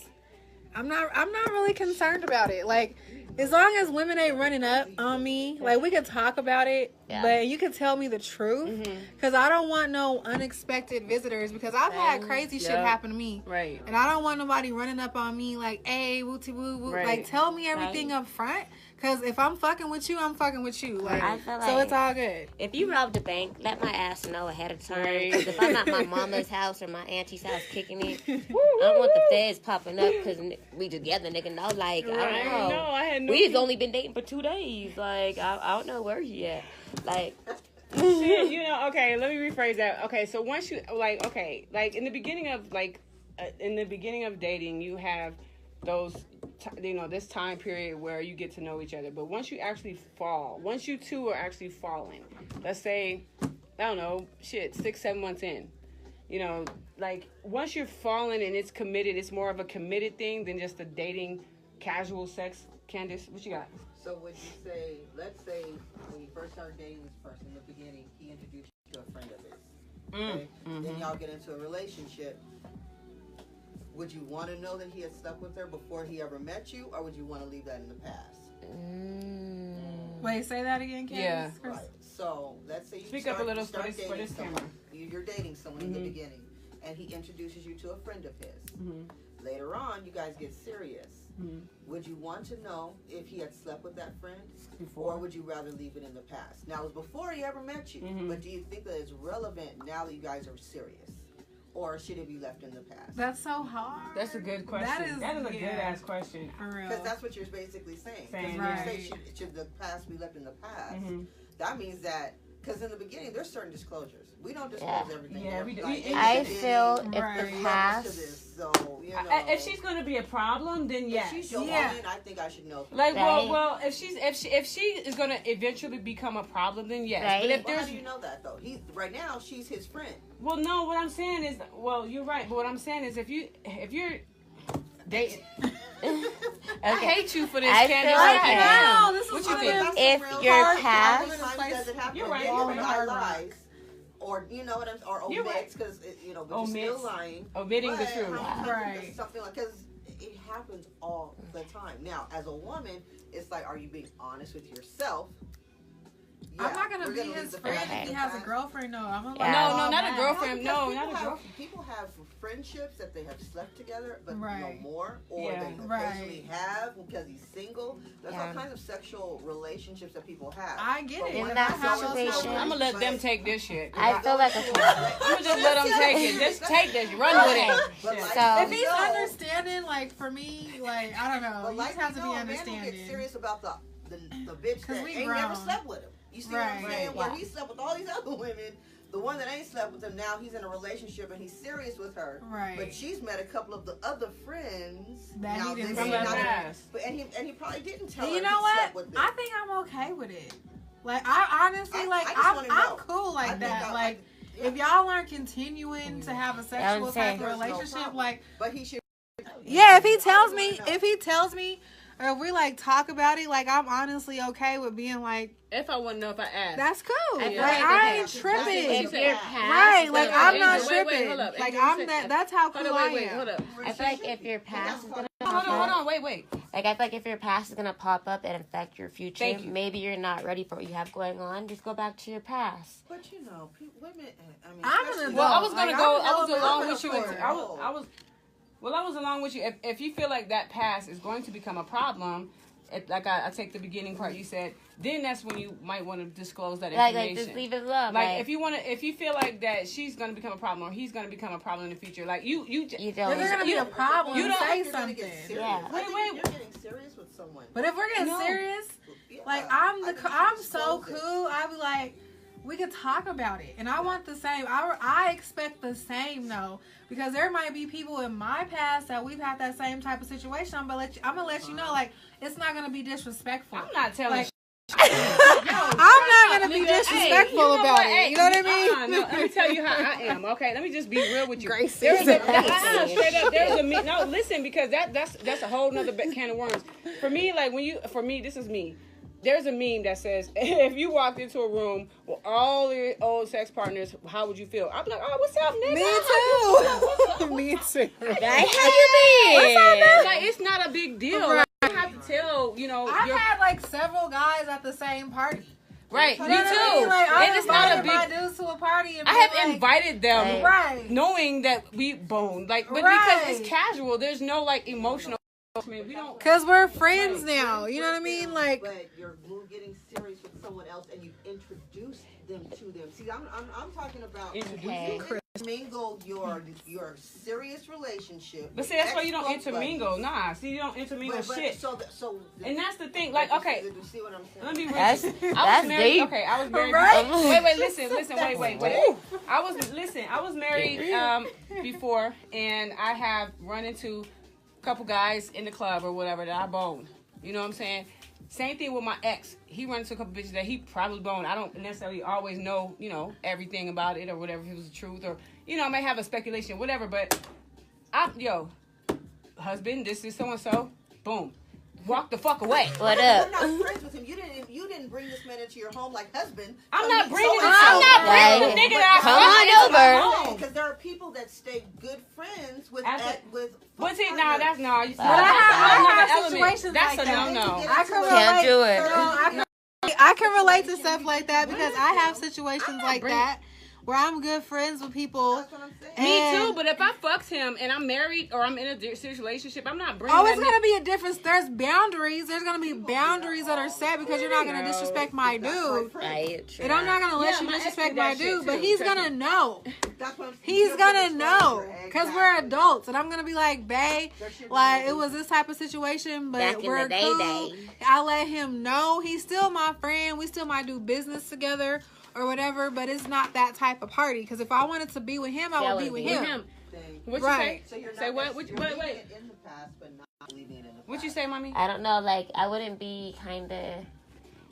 I'm not really concerned about it. Like, as long as women ain't running up on me, like, we could talk about it, but you can tell me the truth. Because I don't want no unexpected visitors, because I've had crazy shit happen to me. Right. And I don't want nobody running up on me like, hey, wooty woo woo. Right. Like, tell me everything up front. Because if I'm fucking with you, I'm fucking with you. Like, I feel so like it's all good. if you robbed a bank, let my ass know ahead of time. Right. 'Cause if I'm at my mama's house or my auntie's house kicking it, I don't want the feds popping up because we together, nigga. No, like, I don't know. No, I had no. We just only been dating for 2 days. Like, I don't know where he at. Like, Shit, you know, okay, let me rephrase that. Okay, so once you like in the beginning of dating, you have those this time period where you get to know each other. But once you actually fall, once you two are actually falling, let's say, I don't know, 6-7 months in, you know, like once you're falling and it's committed, it's more of a committed thing than just a dating casual sex. Candace, what you got? So would you say, let's say when you first started dating this person in the beginning, he introduced you to a friend of his. Okay? Then y'all get into a relationship. Would you want to know that he had slept with her before he ever met you, or would you want to leave that in the past? Wait, say that again, Candace? Yeah. Right. So let's say you Speak start, up a little you start for this dating camera. someone. You're dating someone in the beginning, and he introduces you to a friend of his. Later on, you guys get serious. Would you want to know if he had slept with that friend, or would you rather leave it in the past? Now, it was before he ever met you, but do you think that it's relevant now that you guys are serious, or should it be left in the past? That's so hard. That's a good question. That is a good ass question. For real. Because that's what you're basically saying. Because when Right. you say should the past be left in the past, that means that, because in the beginning there's certain disclosures. We don't disclose everything. Yeah, we do. I feel if the Right. past... So, you know, If she's gonna be a problem, then yes. if she's your Yeah. woman, I think I should know. Like, Right. well, if she is gonna eventually become a problem, then yes. Right. But if Well, how there's do you know that though? Right now she's his friend. well, no, what I'm saying is, well, you're right. But what I'm saying is, if you're dating, I hate you for this, I Candace. feel like I it. know. This is What you one of think? them- If Real your hard. past- How many times does it happen? You're right, Again, you're with right. our lies, or you know what I'm, or You're right. omits because but you're still Omits. lying, Omitting the But truth. how many times Right. does something like, because it happens all the time. Now, as a woman, it's like, are you being honest with yourself? I'm not gonna we're be leave his the friend past if in he the has a past. girlfriend. No, I'm gonna Yeah. let No, it no, all not a back. girlfriend. because No, people not a have- girlfriend. People have friendships that they have slept together, but Right. no more, or Yeah. they occasionally have because he's single. There's all kinds of sexual relationships that people have. I get But it. In when that I have those situation- moments, I'm gonna let them but- take this shit. I feel like a... I'm gonna just let them take it. Just take this. Run with it. But Shit. like So- If he's you know, understanding, like for me, like I don't know, but you like just have to you be know, a man will get understanding. serious about the bitch 'Cause that we ain't never grown. slept with him. You see Right. what I'm saying? Right, Where yeah. he slept with all these other women, the one that ain't slept with him, now he's in a relationship and he's serious with her. Right. But she's met a couple of the other friends That he now didn't they From see. the not- past. But and he probably didn't tell And her you know he what? slept with them. I think I'm okay with it. Like I honestly, I like just I'm wanna know. cool like I think that. Like yeah. if y'all aren't continuing to have a sexual I'm type saying. of There's no relationship, problem. like But he should. yeah, if he tells I me, wanna know. if he tells me, or if we like talk about it, like I'm honestly okay with being like, If I want to know if I asked. that's cool. I Like feel like I if ain't it- tripping. If your past... Right, like I'm Angel, not wait, tripping. hold up. Like Angel, I'm said- that. That's how cool Hold on, wait, I am. hold up. I feel like if your past is gonna Hold on, wait. like I feel like if your past is gonna pop up and affect your future, Thank you. maybe you're not ready for what you have going on. Just go back to your past. But you know, women. I mean, I'm especially- an Well, I adult. was gonna Like, go. I'm I was an along adult with you. for it. I was along with you. If you feel like that past is going to become a problem, like I take the beginning part you said, then that's when you might want to disclose that Like information. just leave it alone. Like if you feel like that she's gonna become a problem or he's gonna become a problem in the future, like you you If don't. there's gonna be a problem, you don't- say You're gonna get something. serious. Yeah. I think Wait. if you're getting serious with someone. But if we're getting No. serious, Yeah, like I think you should I'm so disclose it. cool. I'll be like, we could talk about it, and I want the same. I expect the same though, because there might be people in my past that we've had that same type of situation. I'm gonna let you know, like it's not gonna be disrespectful. I'm not telling Like, I'm not gonna be disrespectful about it. You know what I mean? No, let me tell you how I am. Okay, let me just be real with you. Gracie. There's a straight up. There's a meme. No, listen, because that's a whole nother can of worms. For me, like this is me. There's a meme that says, if you walked into a room with all your old sex partners, how would you feel? I'm like, oh, what's up, nigga? Me too. Right? How you been? Like, it's not a big deal. Like, you have to tell, I've had like several guys at the same party. Right, You me know what I too. mean? Like, And it's not a my big. dudes to a party. And I be have like, invited them, Right. knowing that we boned, like, but Right. because it's casual, there's no like emotional. I mean, we don't. Cause we're friends now. You know what I mean? Like, but you're getting serious with someone else, and you introduce them to them. See, I'm talking about Okay. mingle your serious relationship. But see, that's why you don't ex-buddies. intermingle. Nah, see, you don't intermingle But shit. So And that's the thing. Like, okay, You see what I'm saying? let me read. That's I was married. deep. Okay, I was married. Right? Wait, listen, wait. I was married before, and I have run into a couple guys in the club or whatever that I boned. You know what I'm saying? Same thing with my ex. He runs into a couple bitches that he probably boned. I don't necessarily always know, everything about it or whatever, if it was the truth or, I may have a speculation, whatever, but husband, this is so-and-so, boom. Walk the fuck away. What You're up? not friends with him. You didn't bring this man into your home like husband. I'm So not he- bringing so- the nigga that Come I on fucked into my over. home. Because there are people that stay good friends with That's with. But see, nah, that's no. You see, But I have that's another situations element. That's like a that. no-no. I can relate. Can't do it. Girl, I can relate to stuff like that because I have situations like that where I'm good friends with people. That's what I'm saying. Me too, And- but if I fucked him and I'm married or I'm in a serious relationship, I'm not bringing. Oh, it's that gonna be a difference. There's boundaries. There's gonna be boundaries that are set because you're not gonna disrespect my dude. Right. And I'm not gonna let Yeah, you my ex disrespect did my that shit dude, but too, he's trust gonna me. know. That's what I'm saying. He's You're gonna the know stranger. because we're Exactly. adults, and I'm gonna be like, babe, There should be like no it was this type of situation, Back but in we're the day, cool. I let him know he's still my friend. We still might do business together or whatever, but it's not that type of party. Because if I wanted to be with him, I would be with him. Thing. What Right. you So you're say? Say not what? you're Wait. leaving it in the past, but not leaving it in the past. What you say, mommy? I don't know. Like, I wouldn't be kind of.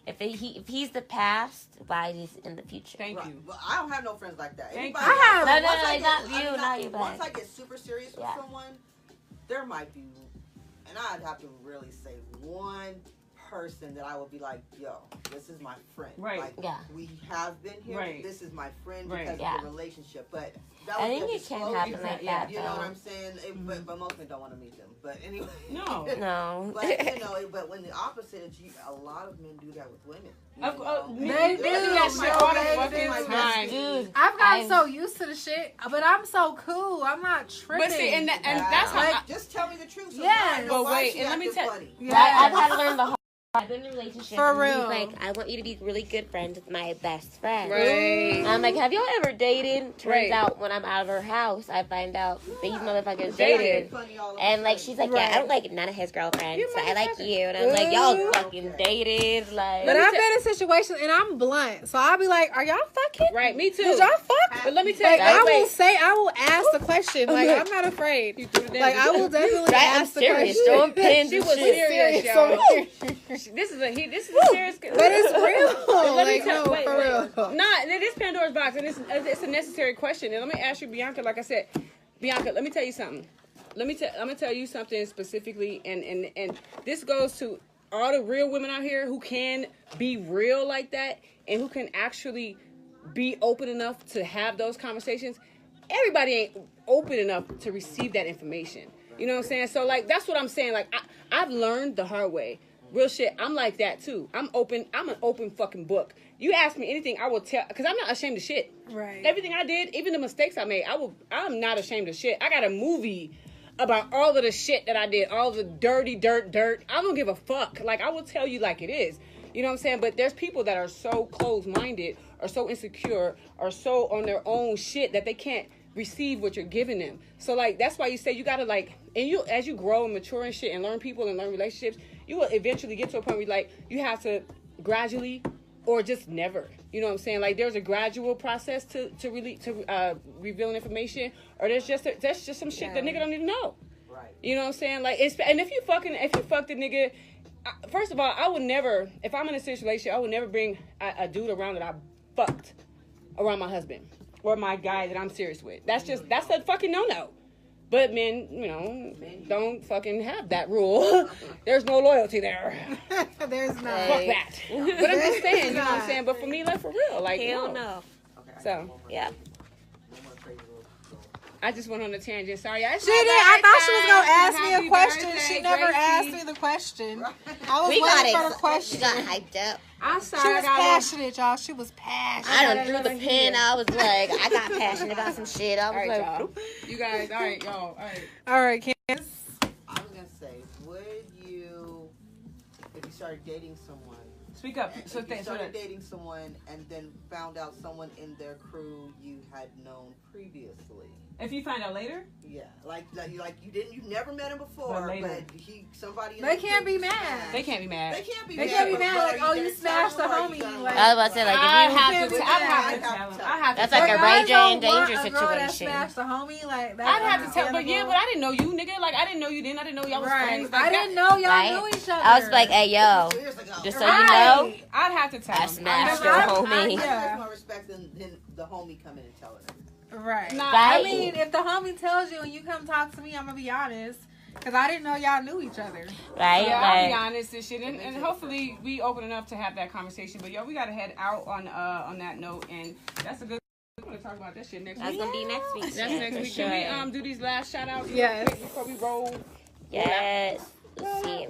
If he's the past, why is he in the future? Thank Right. you. Well, I don't have no friends like that. Thank Anybody you. I have- No, once I not get- you, I'm not you, Once but- I get super serious with Yeah. someone, there might be, and I'd have to really say one person that I would be like, yo, this is my friend. Right. Like, Yeah. we have been here. Right. This is my friend Right. because Yeah. of the relationship. But that I would think be a it can disclosure. happen like that, You know though. what I'm saying? But most men don't want to meet them. But anyway. No. No. But but when the opposite is, a lot of men do that with women. They They do that shit all the They fucking do. time. Dude, I've gotten I'm- so used to the shit, but I'm so cool. I'm not tripping. But see, and that's how. Like, Just tell me the truth. So Yes. now I know But why wait, she and let me acting tell- funny. I've had to learn the whole. I've been in a relationship. For and he's real. like, I want you to be really good friends with my best friend. Right. I'm like, have y'all ever dated? Turns Right. out when I'm out of her house, I find out these motherfuckers Dated. dated. Funny all of a And like, sudden. she's like, yeah, I don't like none of his girlfriends, You so I like motherfucker. you. And I'm like, y'all Ooh. fucking dated. Like, but I've been in situations, and I'm blunt, so I'll be like, "Are y'all fucking? Right. Me too. Did y'all fuck?" But let me tell Like, you. I will ask the question. Like, I'm not afraid. You threw it down. Like, I will definitely right, I'm ask the serious. question. Throwing pins She and was shit. serious, y'all. This is a serious. But it's real. Let me Like, tell. no, Wait, for wait. real. Nah, it is Pandora's box, and it's a necessary question. And let me ask you, Bianca. Like I said, Bianca, let me tell you something. I'm gonna tell you something specifically, and this goes to all the real women out here who can be real like that and who can actually be open enough to have those conversations. Everybody ain't open enough to receive that information. You know what I'm saying? So like that's what I'm saying. Like I've learned the hard way. Real shit. I'm like that too. I'm open. I'm an open fucking book. You ask me anything, I will tell. Because I'm not ashamed of shit. Right. Everything I did, even the mistakes I made, I'm not ashamed of shit. I got a movie about all of the shit that I did, all the dirty dirt. I don't give a fuck. Like I will tell you like it is. You know what I'm saying? But there's people that are so closed-minded, or so insecure, or so on their own shit that they can't receive what you're giving them. So like that's why you say you gotta like, and you as you grow and mature and shit and learn people and learn relationships, you will eventually get to a point where like you have to gradually or just never. You know what I'm saying? Like there's a gradual process to revealing information, or there's just some shit that nigga don't need to know. Right. You know what I'm saying? Like and if you fucked a nigga first of all, I would never, if I'm in a serious relationship, I would never bring a dude around that I fucked around my husband or my guy that I'm serious with. That's a fucking no-no. But men, don't fucking have that rule. There's no loyalty there. There's not. Fuck that. But I'm just saying, you know what I'm saying? But for me, like, for real, like, Hell no. So, Yeah. I just went on a tangent. Sorry, She did. I thought she was gonna ask me a question. She never asked me the question. I was waiting for the question. We got hyped up. I'm sorry. She was passionate, y'all. She was passionate. I done threw the pen. I was like, I got passionate about some shit. I was All right, like, y'all. You guys, all right, y'all. All right. All right, Candace. I was gonna say, would you, if you started dating someone, Speak up. So if you started dating someone and then found out someone in their crew you had known previously? If you find out later, Yeah, like you never met him before, But later. somebody. They can't be mad. they can't be mad. They can't be They mad. can't be but mad, like, are oh, you you gonna smashed tell the them, or are homie, you gonna like- I was about to say, like, I if you, have to can't tell be him. mad. I have to That's tell like him. a Ray J Guys in don't want danger a girl that situation. smashed the homie, like that. I'd have to tell, but I didn't know you, nigga. Like, I didn't know you then. I didn't know y'all was Right. friends. Like, I didn't know y'all Right? knew each other. I was like, hey, yo, Years ago. just so Right. you know, I'd have to tell I him. smashed your your homie. homie. Yeah. That's more respect than the homie coming and telling them. Right. Nah, I Right. mean, if the homie tells you and you come talk to me, I'm gonna be honest, because I didn't know y'all knew each other. right? Yeah, I'll be Like, honest and shit, and hopefully we open enough to have that conversation. But yo, we gotta head out on that note, and that's a good. We're gonna talk about that shit next That's week. gonna be next week. That's Yeah, next for week. sure. Can we do these last shout outs Yes. before we roll? Yes. Let's see.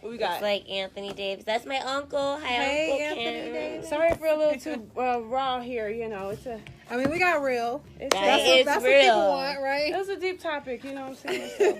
What we It's got? like Anthony Davis. That's my uncle. Hi, Hey, Uncle Anthony Ken. Davis. Sorry for a little too raw here. It's a I mean, we got real. it's That a, is That's what real. people want, right? it was a deep topic. You know what I'm saying? So,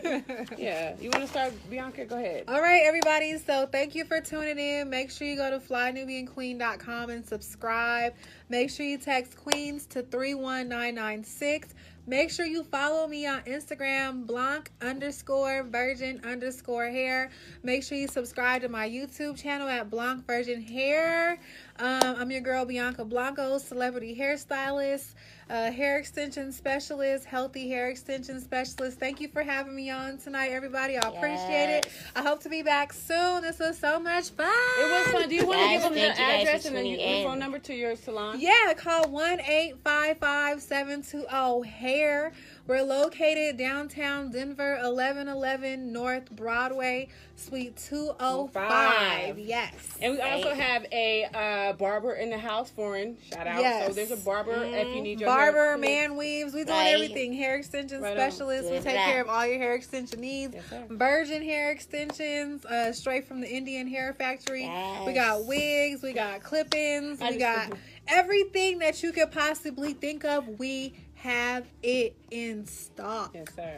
yeah. You want to start, Bianca? Go ahead. All right, everybody. So thank you for tuning in. Make sure you go to flynubianqueen.com and subscribe. Make sure you text Queens to 31996. Make sure you follow me on Instagram, Blanc_virgin_hair. Make sure you subscribe to my YouTube channel at Blanc Virgin Hair. I'm your girl, Bianca Blanco, celebrity hairstylist, hair extension specialist, healthy hair extension specialist. Thank you for having me on tonight, everybody. I appreciate it. I hope to be back soon. This was so much fun. It was fun. Do you want to Guys, give them thank the you guys address for and then tuning your in. phone number to your salon? Yeah, call 1-855-720-HAIR. We're located downtown Denver, 1111 North Broadway, Suite 205. Yes. And we also have a barber in the house, foreign. Shout out. Yes. So there's a barber if you need your Barber, hair. man weaves. We doing Right. everything. Hair extension Right on. specialists. We Good take that. care of all your hair extension needs. Yes, sir. Virgin hair extensions, straight from the Indian Hair Factory. Yes. We got wigs. We got clip-ins. I We just got think- everything that you could possibly think of. We have it in stock. Yes, sir.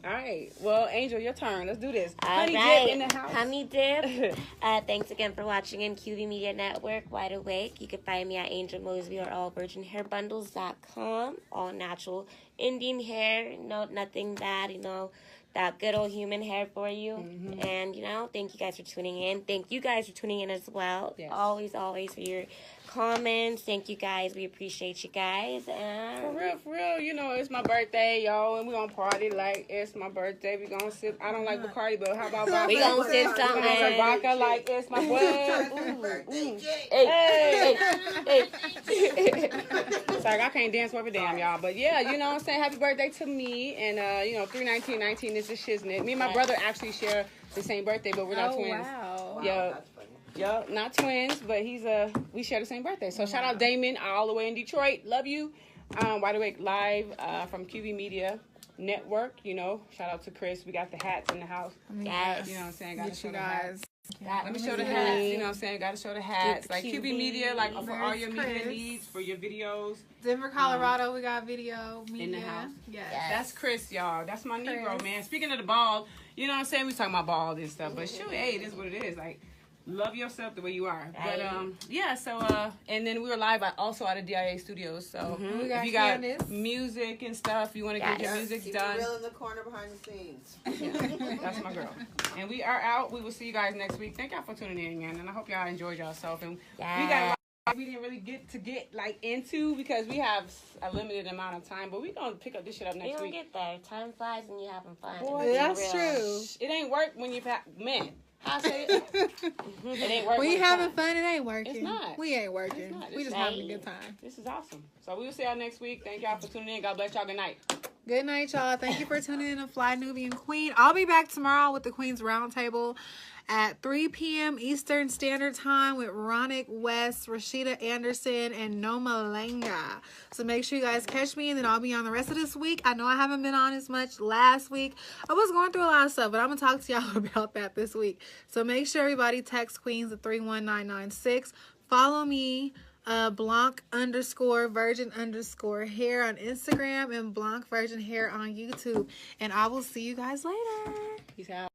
All right. Well, Angel, your turn. Let's do this. All Honey right. Dip in the house. Honey Dip. Thanks again for watching in QV Media Network, Wide Awake. You can find me at Angel Mosby or allvirginhairbundles.com. All natural Indian hair. No, nothing bad, that good old human hair for you. Mm-hmm. And, thank you guys for tuning in. Thank you guys for tuning in as well. Yes. Always for your comments. Thank you guys. We appreciate you guys. And For real, it's my birthday, y'all, and we gonna party like it's my birthday. We gonna sip. I don't like Bacardi, but how about vodka? we gonna sip We gonna sip something. vodka like it's my birthday. Birthday cake. Hey. Sorry, I can't dance worth a damn, y'all. But yeah, you know what I'm saying? Happy birthday to me. And, 31919 is the shiznit. Me and my brother actually share the same birthday, but we're not Oh, twins. wow. Yeah. That's funny. Yeah, not twins, but we share the same birthday. So shout out Damon, all the way in Detroit. Love you. Wide Awake Live from QV Media Network. Shout out to Chris. We got the hats in the house. Yes. You know what I'm saying? Gotta Get show you the hats. guys. Let me show the hats. You know what I'm saying? Gotta show the hats. Like QV. QV Media, like for all your media Chris. needs, for your videos. Denver, Colorado, we got video media. In the house. Yes. That's Chris, y'all. That's my Negro, Chris. man. Speaking of the bald, you know what I'm saying? We talking about bald and stuff, but shoot, hey, it is what it is. Like, love yourself the way you are. Right. But yeah. So and then we were live also out of DIA Studios. So We got if you got Candace. music and stuff, you want to get your music Keep done. it real in the corner behind the scenes. That's my girl. And we are out. We will see you guys next week. Thank y'all for tuning in, man. And I hope y'all enjoyed yourself. And we got a lot we didn't really get like into because we have a limited amount of time. But we gonna pick up this shit up We next gonna week. get there. Time flies when you're having fun. Boy, Be That's real. true. It ain't work when you've had man. I say it. It ain't working. When you having fun, it ain't working. It's not. We ain't working. It's not. We It's just not. having a good time. This is awesome. So we will see y'all next week. Thank y'all for tuning in. God bless y'all. Good night. Good night, y'all. Thank you for tuning in to Fly Nubian Queen. I'll be back tomorrow with the Queen's Roundtable at 3 p.m. Eastern Standard Time with Ronick West, Rashida Anderson, and Noma Lenga. So make sure you guys catch me, and then I'll be on the rest of this week. I know I haven't been on as much last week. I was going through a lot of stuff, but I'm going to talk to y'all about that this week. So make sure everybody text Queens at 31996. Follow me, Blanc_virgin_hair on Instagram and Blanc Virgin Hair on YouTube. And I will see you guys later. Peace out.